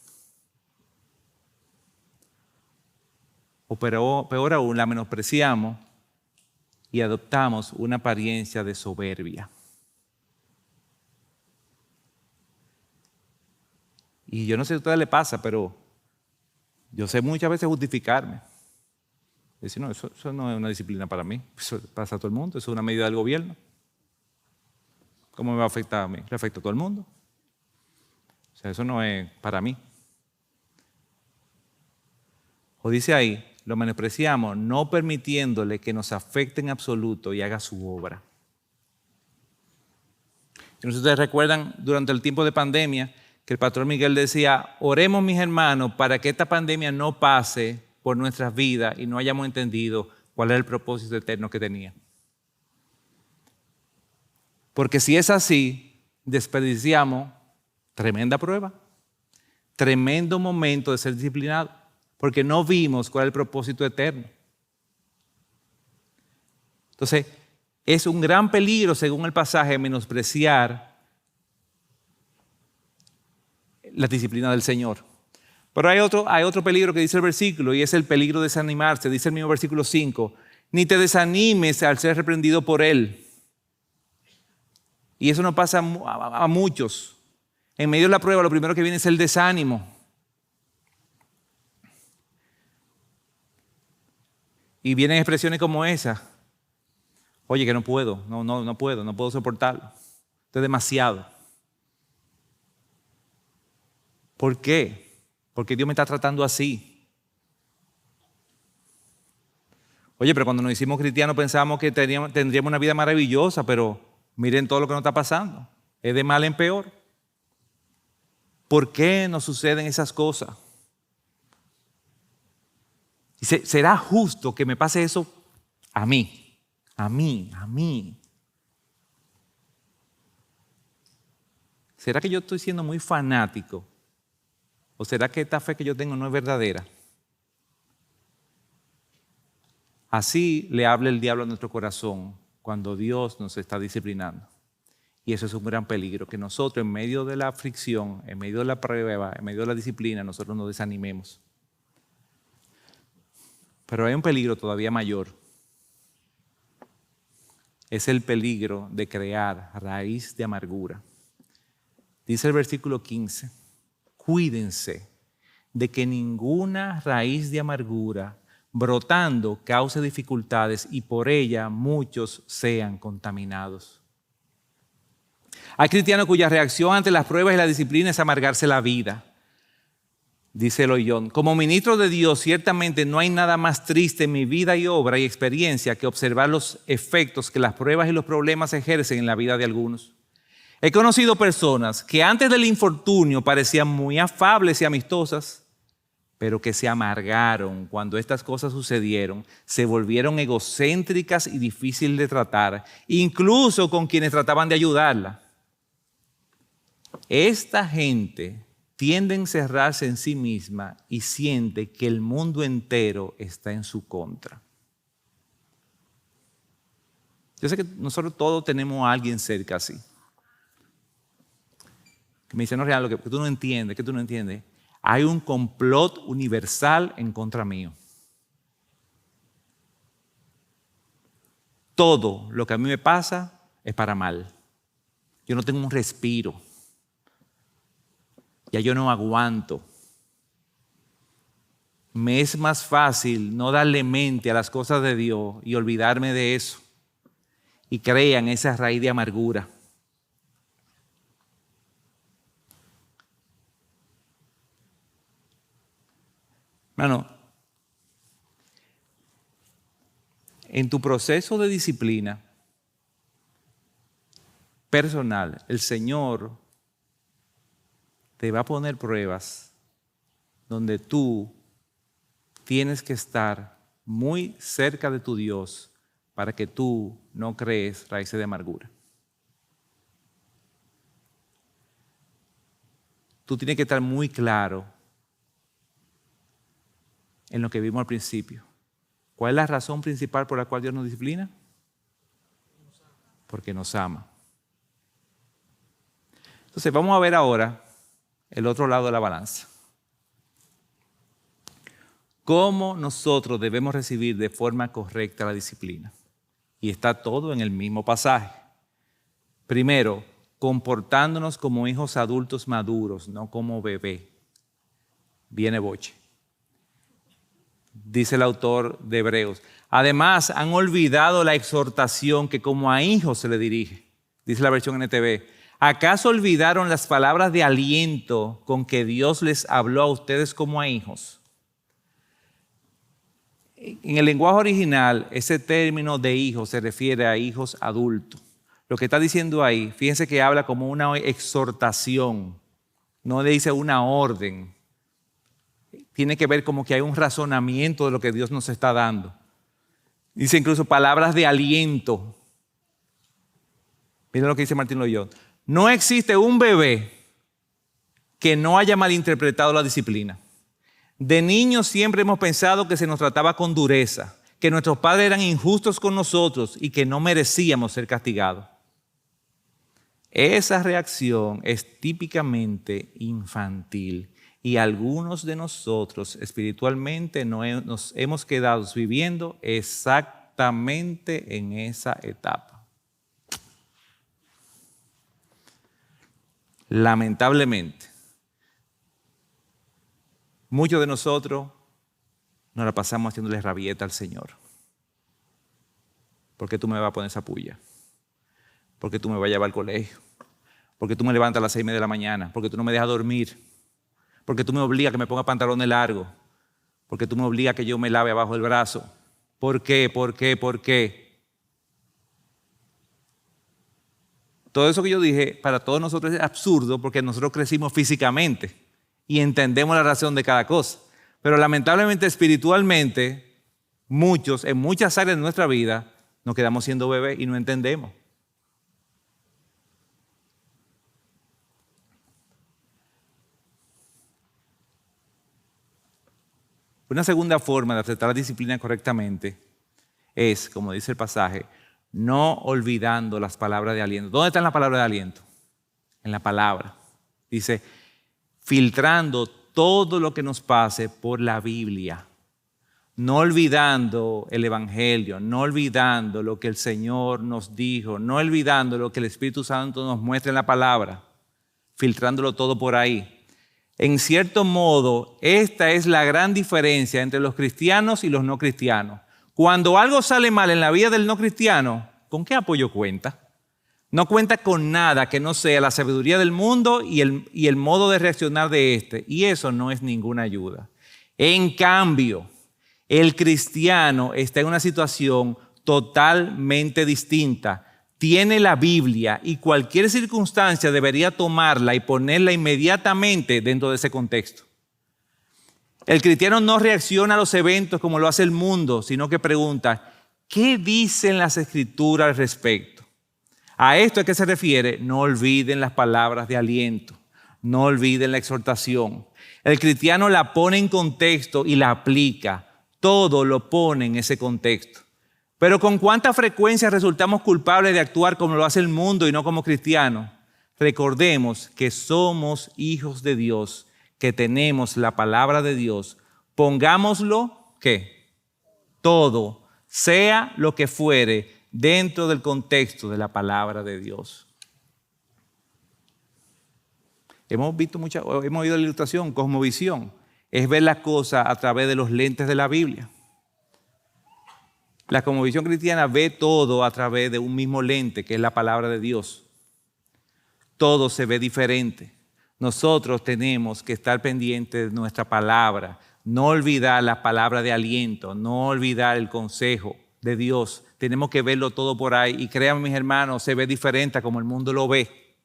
O peor aún, la menospreciamos y adoptamos una apariencia de soberbia. Y yo no sé si a ustedes les pasa, pero yo sé muchas veces justificarme. Decir, no, eso no es una disciplina para mí, eso pasa a todo el mundo, eso es una medida del gobierno. ¿Cómo me va a afectar a mí? Le afecta a todo el mundo. O sea, eso no es para mí. O dice ahí, lo menospreciamos no permitiéndole que nos afecte en absoluto y haga su obra. Si ustedes recuerdan, durante el tiempo de pandemia, que el pastor Miguel decía, oremos mis hermanos para que esta pandemia no pase por nuestras vidas y no hayamos entendido cuál era el propósito eterno que tenía. Porque si es así, desperdiciamos tremenda prueba, tremendo momento de ser disciplinado. porque no vimos cuál es el propósito eterno. Entonces, es un gran peligro, según el pasaje, menospreciar la disciplina del Señor. Pero hay otro peligro que dice el versículo, y es el peligro de desanimarse. Dice el mismo versículo 5, ni te desanimes al ser reprendido por Él. Y eso nos pasa a muchos. En medio de la prueba, lo primero que viene es el desánimo. Y vienen expresiones como esa. Oye, que no puedo, no puedo soportarlo. Esto es demasiado. ¿Por qué? Porque Dios me está tratando así. Oye, pero cuando nos hicimos cristianos pensábamos que tendríamos una vida maravillosa, pero miren todo lo que nos está pasando. Es de mal en peor. ¿Por qué nos suceden esas cosas? ¿Será justo que me pase eso a mí? A mí. ¿Será que yo estoy siendo muy fanático? ¿O será que esta fe que yo tengo no es verdadera? Así le habla el diablo a nuestro corazón cuando Dios nos está disciplinando. Y eso es un gran peligro, que nosotros en medio de la aflicción, en medio de la prueba, en medio de la disciplina, nosotros nos desanimemos. Pero hay un peligro todavía mayor. Es el peligro de crear raíz de amargura. Dice el versículo 15, cuídense de que ninguna raíz de amargura brotando cause dificultades y por ella muchos sean contaminados. Hay cristianos cuya reacción ante las pruebas y la disciplina es amargarse la vida. Dice Loyón, como ministro de Dios, ciertamente no hay nada más triste en mi vida y obra y experiencia que observar los efectos que las pruebas y los problemas ejercen en la vida de algunos. He conocido personas que antes del infortunio parecían muy afables y amistosas, pero que se amargaron cuando estas cosas sucedieron, se volvieron egocéntricas y difíciles de tratar, incluso con quienes trataban de ayudarla. Esta gente tiende a encerrarse en sí misma y siente que el mundo entero está en su contra. Yo sé que nosotros todos tenemos a alguien cerca así. Que me dice, no, Real, lo que tú no entiendes, hay un complot universal en contra mío. Todo lo que a mí me pasa es para mal. Yo no tengo un respiro. Ya yo no aguanto. Me es más fácil no darle mente a las cosas de Dios y olvidarme de eso. Y crean esa raíz de amargura. Hermano, en tu proceso de disciplina personal, el Señor te va a poner pruebas donde tú tienes que estar muy cerca de tu Dios para que tú no crees raíces de amargura. Tú tienes que estar muy claro en lo que vimos al principio. ¿Cuál es la razón principal por la cual Dios nos disciplina? Porque nos ama. Entonces vamos a ver ahora el otro lado de la balanza. ¿Cómo nosotros debemos recibir de forma correcta la disciplina? Y está todo en el mismo pasaje. Primero, comportándonos como hijos adultos maduros, no como bebé. Viene boche. Dice el autor de Hebreos. Además, han olvidado la exhortación que como a hijos se le dirige. Dice la versión NTV. ¿Acaso olvidaron las palabras de aliento con que Dios les habló a ustedes como a hijos? En el lenguaje original, ese término de hijo se refiere a hijos adultos. Lo que está diciendo ahí, fíjense que habla como una exhortación, no le dice una orden. Tiene que ver como que hay un razonamiento de lo que Dios nos está dando. Dice incluso palabras de aliento. Miren lo que dice Martín Loyón. No existe un bebé que no haya malinterpretado la disciplina. De niños siempre hemos pensado que se nos trataba con dureza, que nuestros padres eran injustos con nosotros y que no merecíamos ser castigados. Esa reacción es típicamente infantil y algunos de nosotros espiritualmente nos hemos quedado viviendo exactamente en esa etapa. Lamentablemente, muchos de nosotros nos la pasamos haciéndole rabieta al Señor. ¿Por qué tú me vas a poner esa puya? ¿Por qué tú me vas a llevar al colegio? ¿Por qué tú me levantas a las 6:30 de la mañana? ¿Por qué tú no me dejas dormir? ¿Por qué tú me obligas a que me ponga pantalones largos? ¿Por qué tú me obligas a que yo me lave abajo del brazo? ¿Por qué? ¿Por qué? ¿Por qué? Todo eso que yo dije, para todos nosotros es absurdo porque nosotros crecimos físicamente y entendemos la razón de cada cosa. Pero lamentablemente, espiritualmente, muchos, en muchas áreas de nuestra vida, nos quedamos siendo bebés y no entendemos. Una segunda forma de aceptar la disciplina correctamente es, como dice el pasaje, no olvidando las palabras de aliento. ¿Dónde están las palabras de aliento? En la palabra. Dice, filtrando todo lo que nos pase por la Biblia. No olvidando el Evangelio, no olvidando lo que el Señor nos dijo, no olvidando lo que el Espíritu Santo nos muestra en la palabra, filtrándolo todo por ahí. En cierto modo, esta es la gran diferencia entre los cristianos y los no cristianos. Cuando algo sale mal en la vida del no cristiano, ¿con qué apoyo cuenta? No cuenta con nada que no sea la sabiduría del mundo y el modo de reaccionar de éste. Y eso no es ninguna ayuda. En cambio, el cristiano está en una situación totalmente distinta. Tiene la Biblia y cualquier circunstancia debería tomarla y ponerla inmediatamente dentro de ese contexto. El cristiano no reacciona a los eventos como lo hace el mundo, sino que pregunta, ¿qué dicen las Escrituras al respecto? A esto a qué se refiere, no olviden las palabras de aliento, no olviden la exhortación. El cristiano la pone en contexto y la aplica, todo lo pone en ese contexto. Pero ¿con cuánta frecuencia resultamos culpables de actuar como lo hace el mundo y no como cristianos? Recordemos que somos hijos de Dios, que tenemos la palabra de Dios. Pongámoslo, ¿qué? Todo, sea lo que fuere, dentro del contexto de la palabra de Dios. Hemos oído la ilustración, cosmovisión. Es ver las cosas a través de los lentes de la Biblia. La cosmovisión cristiana ve todo a través de un mismo lente, que es la palabra de Dios. Todo se ve diferente. Nosotros tenemos que estar pendientes de nuestra palabra, no olvidar la palabra de aliento, no olvidar el consejo de Dios. Tenemos que verlo todo por ahí y créanme, mis hermanos, se ve diferente a como el mundo lo ve.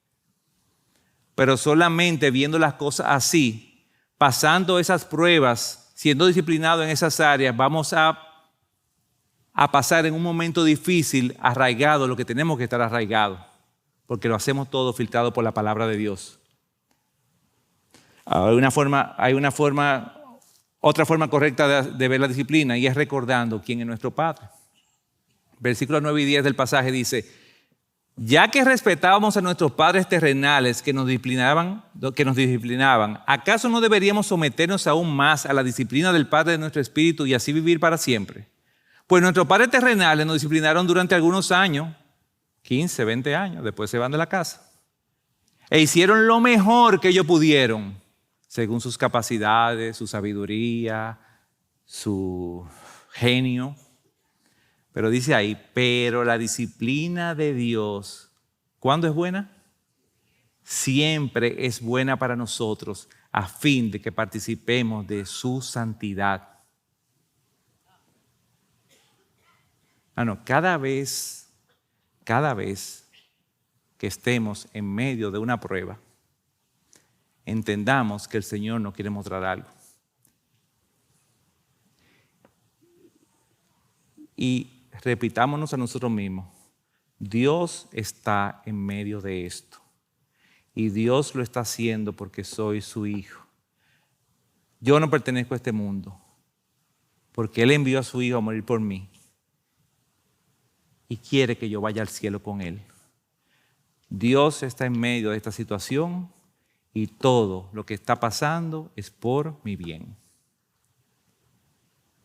Pero solamente viendo las cosas así, pasando esas pruebas, siendo disciplinados en esas áreas, vamos a pasar en un momento difícil arraigado lo que tenemos que estar arraigados, porque lo hacemos todo filtrado por la palabra de Dios. Otra forma correcta de ver la disciplina y es recordando quién es nuestro Padre. Versículos 9 y 10 del pasaje dice, ya que respetábamos a nuestros padres terrenales que nos disciplinaban, ¿acaso no deberíamos someternos aún más a la disciplina del Padre de nuestro espíritu y así vivir para siempre? Pues nuestros padres terrenales nos disciplinaron durante algunos años, 15, 20 años, después se van de la casa. E hicieron lo mejor que ellos pudieron, según sus capacidades, su sabiduría, su genio. Pero dice ahí, pero la disciplina de Dios, ¿cuándo es buena? Siempre es buena para nosotros, a fin de que participemos de su santidad. Cada vez que estemos en medio de una prueba, entendamos que el Señor nos quiere mostrar algo. Y repitámonos a nosotros mismos, Dios está en medio de esto. Y Dios lo está haciendo porque soy su hijo. yo no pertenezco a este mundo, porque Él envió a su Hijo a morir por mí y quiere que yo vaya al cielo con Él. Dios está en medio de esta situación y todo lo que está pasando es por mi bien.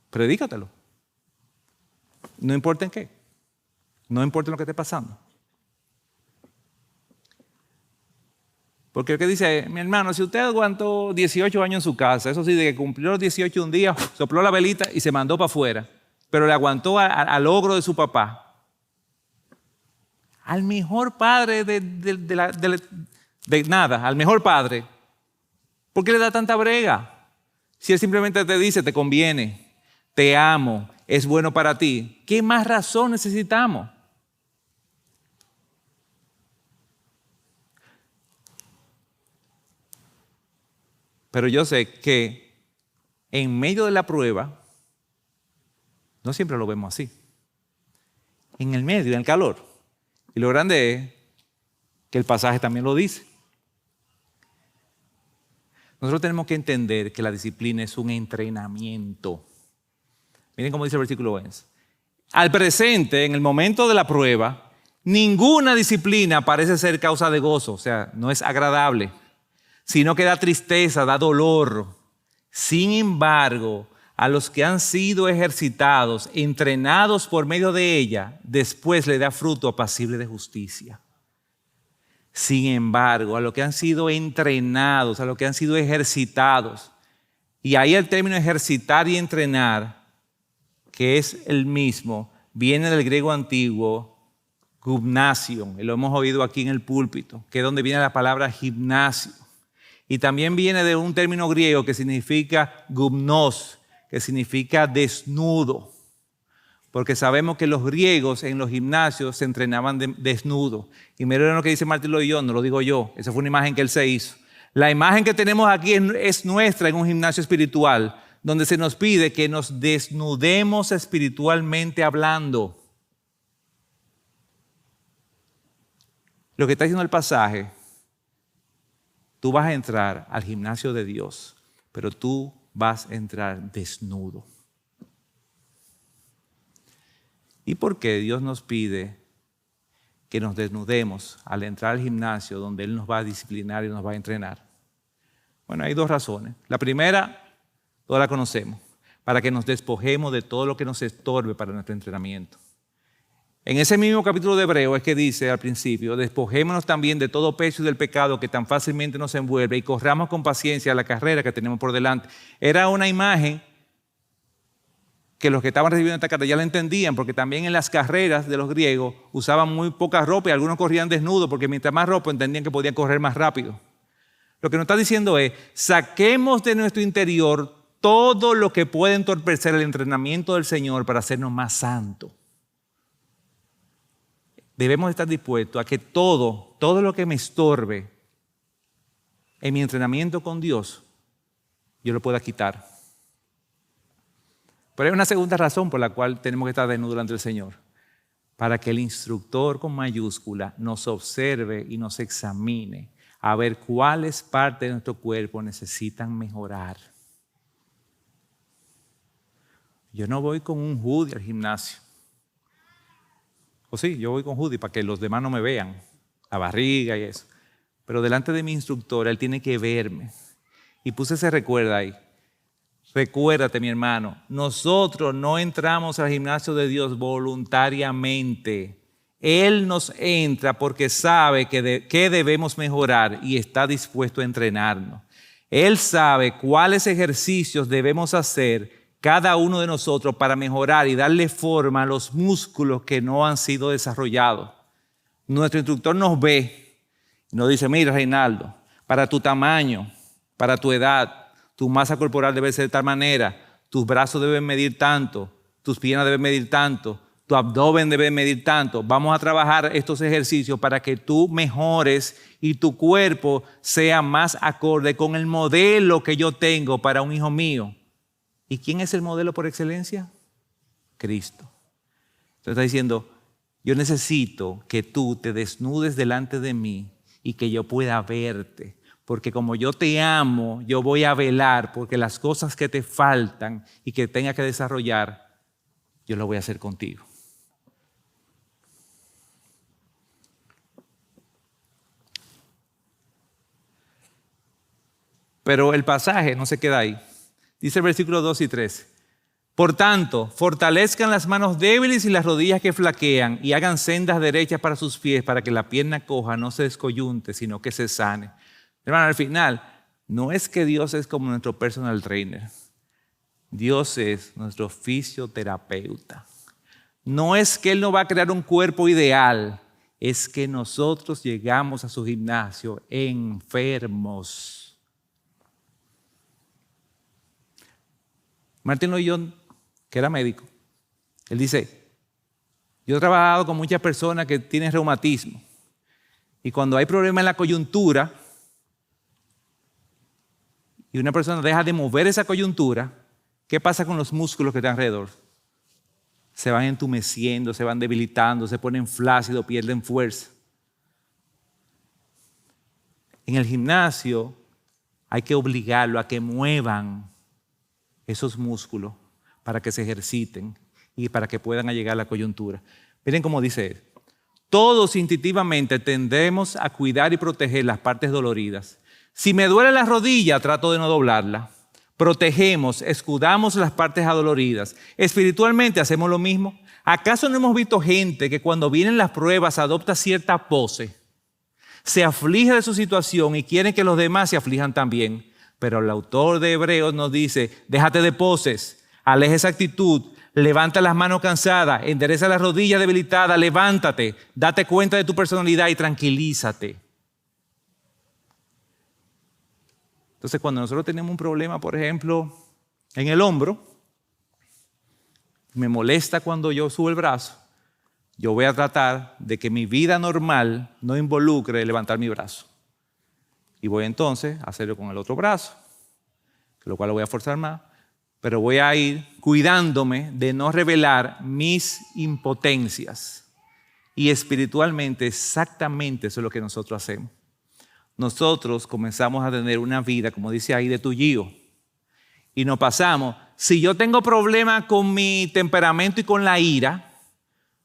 Predícatelo. No importa en qué. No importa en lo que esté pasando. Porque el que dice, mi hermano, si usted aguantó 18 años en su casa, eso sí, de que cumplió los 18 un día, sopló la velita y se mandó para afuera, pero le aguantó al logro de su papá, al mejor padre de nada, al mejor padre, ¿por qué le da tanta brega? Si él simplemente te dice, te conviene, te amo, es bueno para ti, ¿qué más razón necesitamos? Pero yo sé que en medio de la prueba, no siempre lo vemos así. En el medio, en el calor. Y lo grande es que el pasaje también lo dice. Nosotros tenemos que entender que la disciplina es un entrenamiento. Miren cómo dice el versículo 11. Al presente, en el momento de la prueba, ninguna disciplina parece ser causa de gozo, o sea, no es agradable, sino que da tristeza, da dolor. Sin embargo, a los que han sido ejercitados, entrenados por medio de ella, después le da fruto apacible de justicia. Sin embargo, a los que han sido entrenados, a los que han sido ejercitados, y ahí el término ejercitar y entrenar, que es el mismo, viene del griego antiguo, gymnasium, y lo hemos oído aquí en el púlpito, que es donde viene la palabra gimnasio. Y también viene de un término griego que significa gumnos, que significa desnudo. Porque sabemos que los griegos en los gimnasios se entrenaban desnudo. Y miren lo que dice Martín Loyola, no lo digo yo, esa fue una imagen que él se hizo. La imagen que tenemos aquí es nuestra en un gimnasio espiritual, donde se nos pide que nos desnudemos espiritualmente hablando. Lo que está diciendo el pasaje, tú vas a entrar al gimnasio de Dios, pero tú vas a entrar desnudo. ¿Y por qué Dios nos pide que nos desnudemos al entrar al gimnasio donde Él nos va a disciplinar y nos va a entrenar? Bueno, hay dos razones. La primera, toda la conocemos, para que nos despojemos de todo lo que nos estorbe para nuestro entrenamiento. En ese mismo capítulo de Hebreos es que dice al principio, despojémonos también de todo peso y del pecado que tan fácilmente nos envuelve y corramos con paciencia la carrera que tenemos por delante. Era una imagen que los que estaban recibiendo esta carta ya la entendían, porque también en las carreras de los griegos usaban muy poca ropa y algunos corrían desnudos porque mientras más ropa entendían que podían correr más rápido. Lo que nos está diciendo es, saquemos de nuestro interior todo lo que puede entorpecer el entrenamiento del Señor para hacernos más santos. Debemos estar dispuestos a que todo lo que me estorbe en mi entrenamiento con Dios, yo lo pueda quitar. Pero hay una segunda razón por la cual tenemos que estar desnudos delante del Señor. Para que el instructor con mayúscula nos observe y nos examine a ver cuáles partes de nuestro cuerpo necesitan mejorar. Yo no voy con un hoodie al gimnasio. O sí, yo voy con hoodie para que los demás no me vean, la barriga y eso. Pero delante de mi instructor, él tiene que verme. Y puse ese recuerda ahí. Recuérdate, mi hermano, nosotros no entramos al gimnasio de Dios voluntariamente. Él nos entra porque sabe que debemos mejorar y está dispuesto a entrenarnos. Él sabe cuáles ejercicios debemos hacer cada uno de nosotros para mejorar y darle forma a los músculos que no han sido desarrollados. Nuestro instructor nos ve y nos dice, mira, Reinaldo, para tu tamaño, para tu edad, tu masa corporal debe ser de tal manera, tus brazos deben medir tanto, tus piernas deben medir tanto, tu abdomen debe medir tanto. Vamos a trabajar estos ejercicios para que tú mejores y tu cuerpo sea más acorde con el modelo que yo tengo para un hijo mío. ¿Y quién es el modelo por excelencia? Cristo. Entonces está diciendo, yo necesito que tú te desnudes delante de mí y que yo pueda verte. porque como yo te amo, yo voy a velar porque las cosas que te faltan y que tengas que desarrollar, yo lo voy a hacer contigo. Pero el pasaje no se queda ahí. Dice el versículo 2 y 3. Por tanto, fortalezcan las manos débiles y las rodillas que flaquean y hagan sendas derechas para sus pies para que la pierna coja no se descoyunte, sino que se sane. Hermano, al final, no es que Dios es como nuestro personal trainer. Dios es nuestro fisioterapeuta. No es que Él no va a crear un cuerpo ideal, es que nosotros llegamos a su gimnasio enfermos. Martin Lloyd, que era médico, él dice, yo he trabajado con muchas personas que tienen reumatismo y cuando hay problema en la coyuntura y una persona deja de mover esa coyuntura, ¿qué pasa con los músculos que están alrededor? Se van entumeciendo, se van debilitando, se ponen flácidos, pierden fuerza. En el gimnasio hay que obligarlo a que muevan esos músculos para que se ejerciten y para que puedan llegar a la coyuntura. Miren cómo dice él. Todos instintivamente tendemos a cuidar y proteger las partes doloridas. Si me duele la rodilla, trato de no doblarla. Protegemos, escudamos las partes adoloridas. Espiritualmente hacemos lo mismo. ¿Acaso no hemos visto gente que cuando vienen las pruebas adopta cierta pose, se aflige de su situación y quiere que los demás se aflijan también? Pero el autor de Hebreos nos dice, déjate de poses, aleja esa actitud, levanta las manos cansadas, endereza las rodillas debilitadas, levántate, date cuenta de tu personalidad y tranquilízate. Entonces, cuando nosotros tenemos un problema, por ejemplo, en el hombro, me molesta cuando yo subo el brazo, yo voy a tratar de que mi vida normal no involucre levantar mi brazo. Y voy entonces a hacerlo con el otro brazo, lo cual lo voy a forzar más, pero voy a ir cuidándome de no revelar mis impotencias. Y espiritualmente exactamente eso es lo que nosotros hacemos. Nosotros comenzamos a tener una vida, como dice ahí, de tullío. Y nos pasamos, si yo tengo problemas con mi temperamento y con la ira,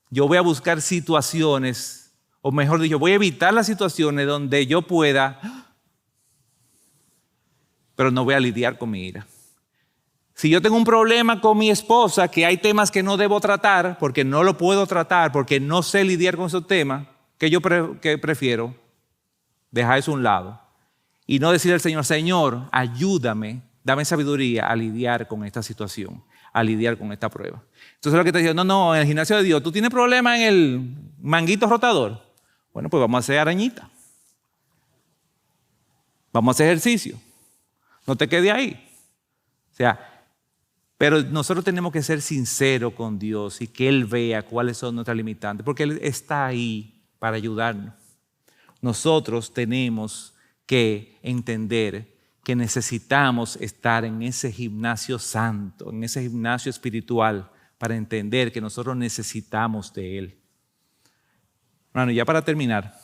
yo voy a buscar situaciones, o mejor dicho, voy a evitar las situaciones donde yo pueda, pero no voy a lidiar con mi ira. Si yo tengo un problema con mi esposa, que hay temas que no debo tratar, porque no lo puedo tratar, porque no sé lidiar con esos temas, que yo prefiero dejar eso a un lado y no decirle al Señor, Señor, ayúdame, dame sabiduría a lidiar con esta situación, a lidiar con esta prueba. Entonces lo que te digo, no, en el gimnasio de Dios, ¿tú tienes problema en el manguito rotador? Bueno, pues vamos a hacer arañita. Vamos a hacer ejercicio. No te quedes ahí. O sea, pero nosotros tenemos que ser sinceros con Dios y que Él vea cuáles son nuestras limitantes, porque Él está ahí para ayudarnos. Nosotros tenemos que entender que necesitamos estar en ese gimnasio santo, en ese gimnasio espiritual, para entender que nosotros necesitamos de Él. Bueno, ya para terminar,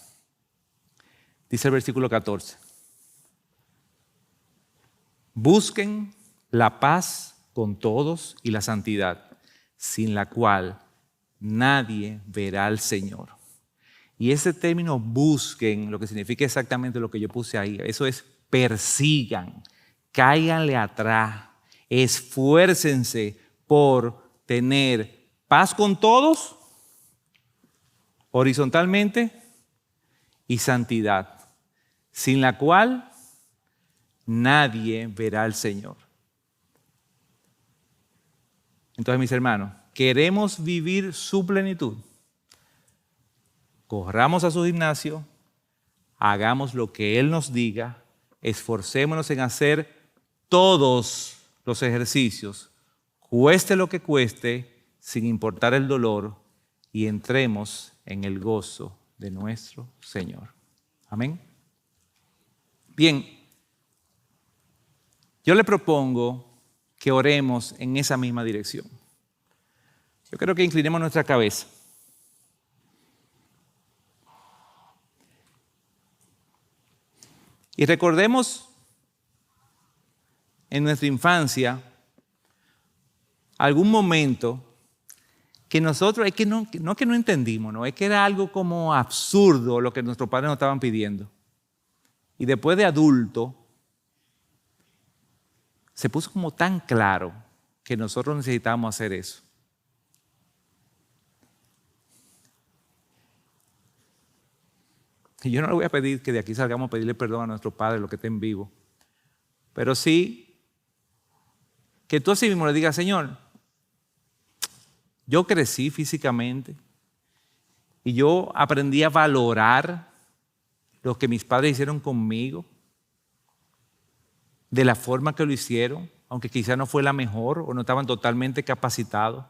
dice el versículo 14. Busquen la paz con todos y la santidad, sin la cual nadie verá al Señor. Y ese término busquen, lo que significa exactamente lo que yo puse ahí, eso es persigan, cáiganle atrás, esfuércense por tener paz con todos, horizontalmente, y santidad, sin la cual nadie verá al Señor. Entonces, mis hermanos, ¿queremos vivir su plenitud? Corramos a su gimnasio, hagamos lo que Él nos diga, esforcémonos en hacer todos los ejercicios, cueste lo que cueste, sin importar el dolor, y entremos en el gozo de nuestro Señor. Amén. Bien, yo le propongo que oremos en esa misma dirección. Yo creo que inclinemos nuestra cabeza. Y recordemos en nuestra infancia algún momento que nosotros, es que no entendimos, ¿no? Es que era algo como absurdo lo que nuestros padres nos estaban pidiendo. Y después de adulto, se puso como tan claro que nosotros necesitábamos hacer eso. Y yo no le voy a pedir que de aquí salgamos a pedirle perdón a nuestro Padre, los que estén vivos. Pero sí, que tú así mismo le digas, Señor, yo crecí físicamente y yo aprendí a valorar lo que mis padres hicieron conmigo de la forma que lo hicieron, aunque quizá no fue la mejor o no estaban totalmente capacitados.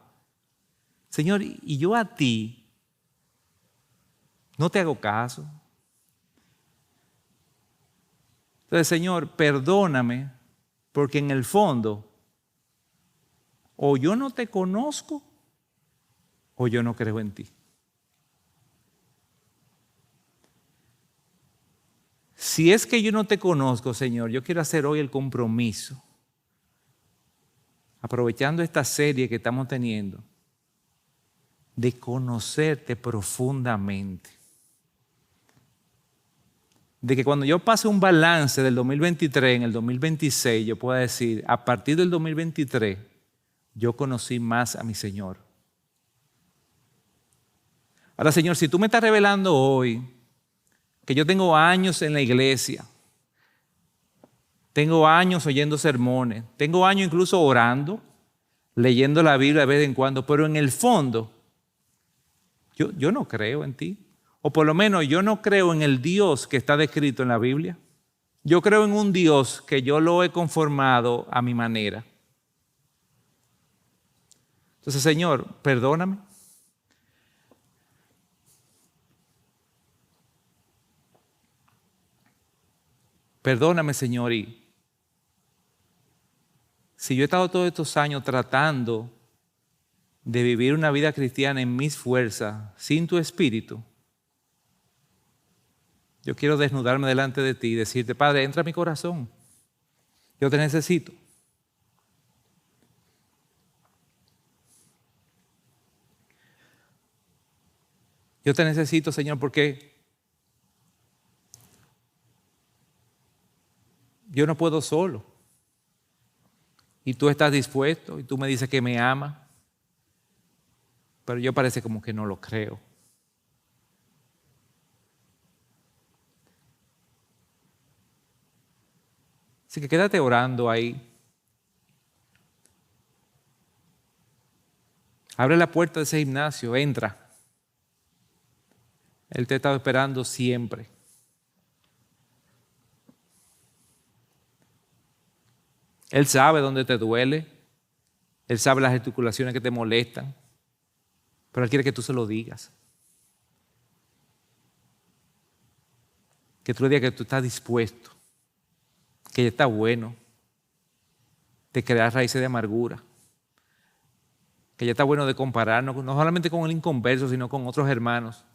Señor, y yo a ti no te hago caso. Entonces, Señor, perdóname, porque en el fondo, o yo no te conozco, o yo no creo en ti. Si es que yo no te conozco, Señor, yo quiero hacer hoy el compromiso, aprovechando esta serie que estamos teniendo, de conocerte profundamente. De que cuando yo pase un balance del 2023 en el 2026, yo pueda decir, a partir del 2023, yo conocí más a mi Señor. Ahora, Señor, si tú me estás revelando hoy que yo tengo años en la iglesia, tengo años oyendo sermones, tengo años incluso orando, leyendo la Biblia de vez en cuando, pero en el fondo, yo no creo en ti. O por lo menos yo no creo en el Dios que está descrito en la Biblia. Yo creo en un Dios que yo lo he conformado a mi manera. Entonces, Señor, perdóname. Perdóname, Señor, y si yo he estado todos estos años tratando de vivir una vida cristiana en mis fuerzas, sin tu Espíritu, yo quiero desnudarme delante de ti y decirte, Padre, entra a mi corazón. Yo te necesito. Yo te necesito, Señor, porque yo no puedo solo. Y tú estás dispuesto y tú me dices que me amas. Pero yo parece como que no lo creo. Así que quédate orando ahí. Abre la puerta de ese gimnasio, entra. Él te ha estado esperando siempre. Él sabe dónde te duele. Él sabe las articulaciones que te molestan. Pero Él quiere que tú se lo digas. Que tú le digas que tú estás dispuesto. Que ya está bueno de crear raíces de amargura. Que ya está bueno de compararnos, no solamente con el inconverso, sino con otros hermanos.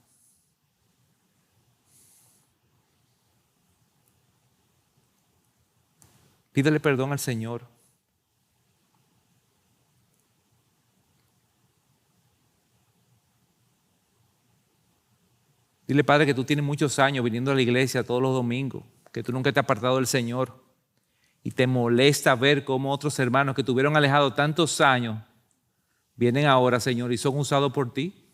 Pídele perdón al Señor. Dile, Padre, que tú tienes muchos años viniendo a la iglesia todos los domingos, que tú nunca te has apartado del Señor y te molesta ver cómo otros hermanos que tuvieron alejados tantos años vienen ahora, Señor, y son usados por ti.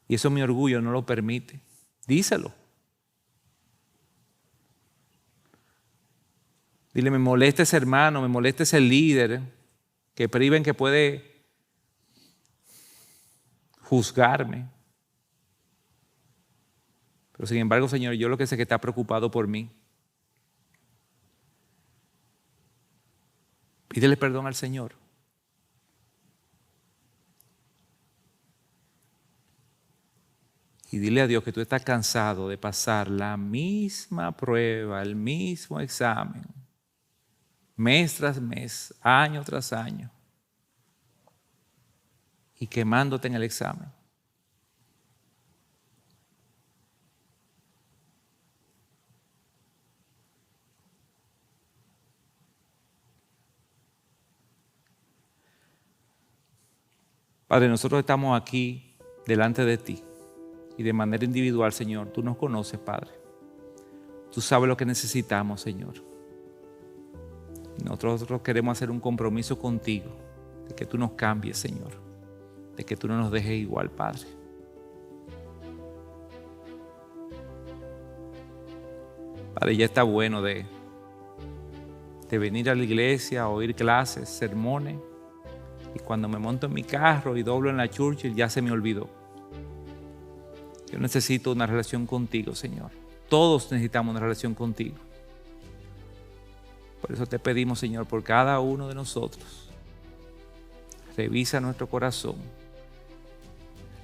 Y eso mi orgullo no lo permite. Díselo. Dile, me molesta ese hermano, me molesta ese líder que priven que puede juzgarme. Pero sin embargo, Señor, yo lo que sé es que está preocupado por mí. Pídele perdón al Señor. Y dile a Dios que tú estás cansado de pasar la misma prueba, el mismo examen, mes tras mes, año tras año, y quemándote en el examen. Padre, nosotros estamos aquí delante de ti y de manera individual, Señor, tú nos conoces, Padre. Tú sabes lo que necesitamos, Señor. Nosotros queremos hacer un compromiso contigo de que tú nos cambies, Señor, de que tú no nos dejes igual, Padre. Padre, ya está bueno de venir a la iglesia, oír clases, sermones, y cuando me monto en mi carro y doblo en la Churchill ya se me olvidó. Yo necesito una relación contigo, Señor. Todos necesitamos una relación contigo. Por eso te pedimos, Señor, por cada uno de nosotros. Revisa nuestro corazón.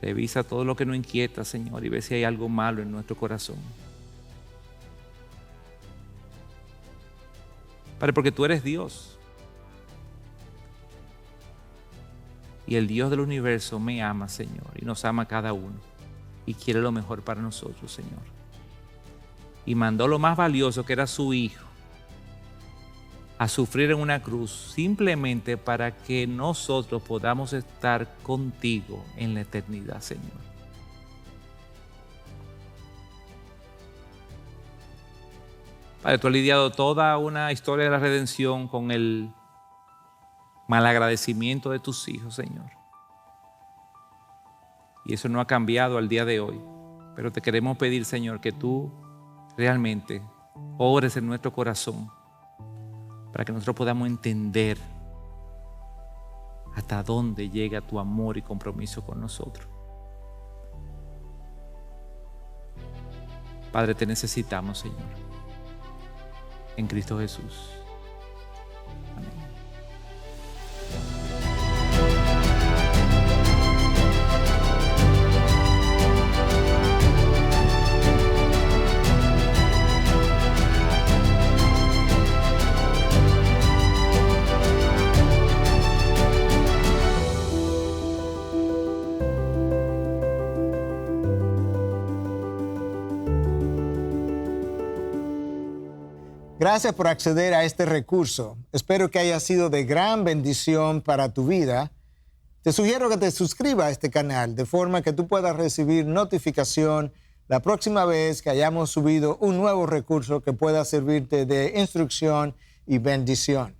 Revisa todo lo que nos inquieta, Señor, y ve si hay algo malo en nuestro corazón. Padre, porque tú eres Dios. Y el Dios del universo me ama, Señor, y nos ama a cada uno. Y quiere lo mejor para nosotros, Señor. Y mandó lo más valioso, que era su Hijo, a sufrir en una cruz, simplemente para que nosotros podamos estar contigo en la eternidad, Señor. Padre, tú has lidiado toda una historia de la redención con el malagradecimiento de tus hijos, Señor. Y eso no ha cambiado al día de hoy. Pero te queremos pedir, Señor, que tú realmente obres en nuestro corazón para que nosotros podamos entender hasta dónde llega tu amor y compromiso con nosotros. Padre, te necesitamos, Señor. En Cristo Jesús. Amén. Gracias por acceder a este recurso. Espero que haya sido de gran bendición para tu vida. Te sugiero que te suscribas a este canal de forma que tú puedas recibir notificación la próxima vez que hayamos subido un nuevo recurso que pueda servirte de instrucción y bendición.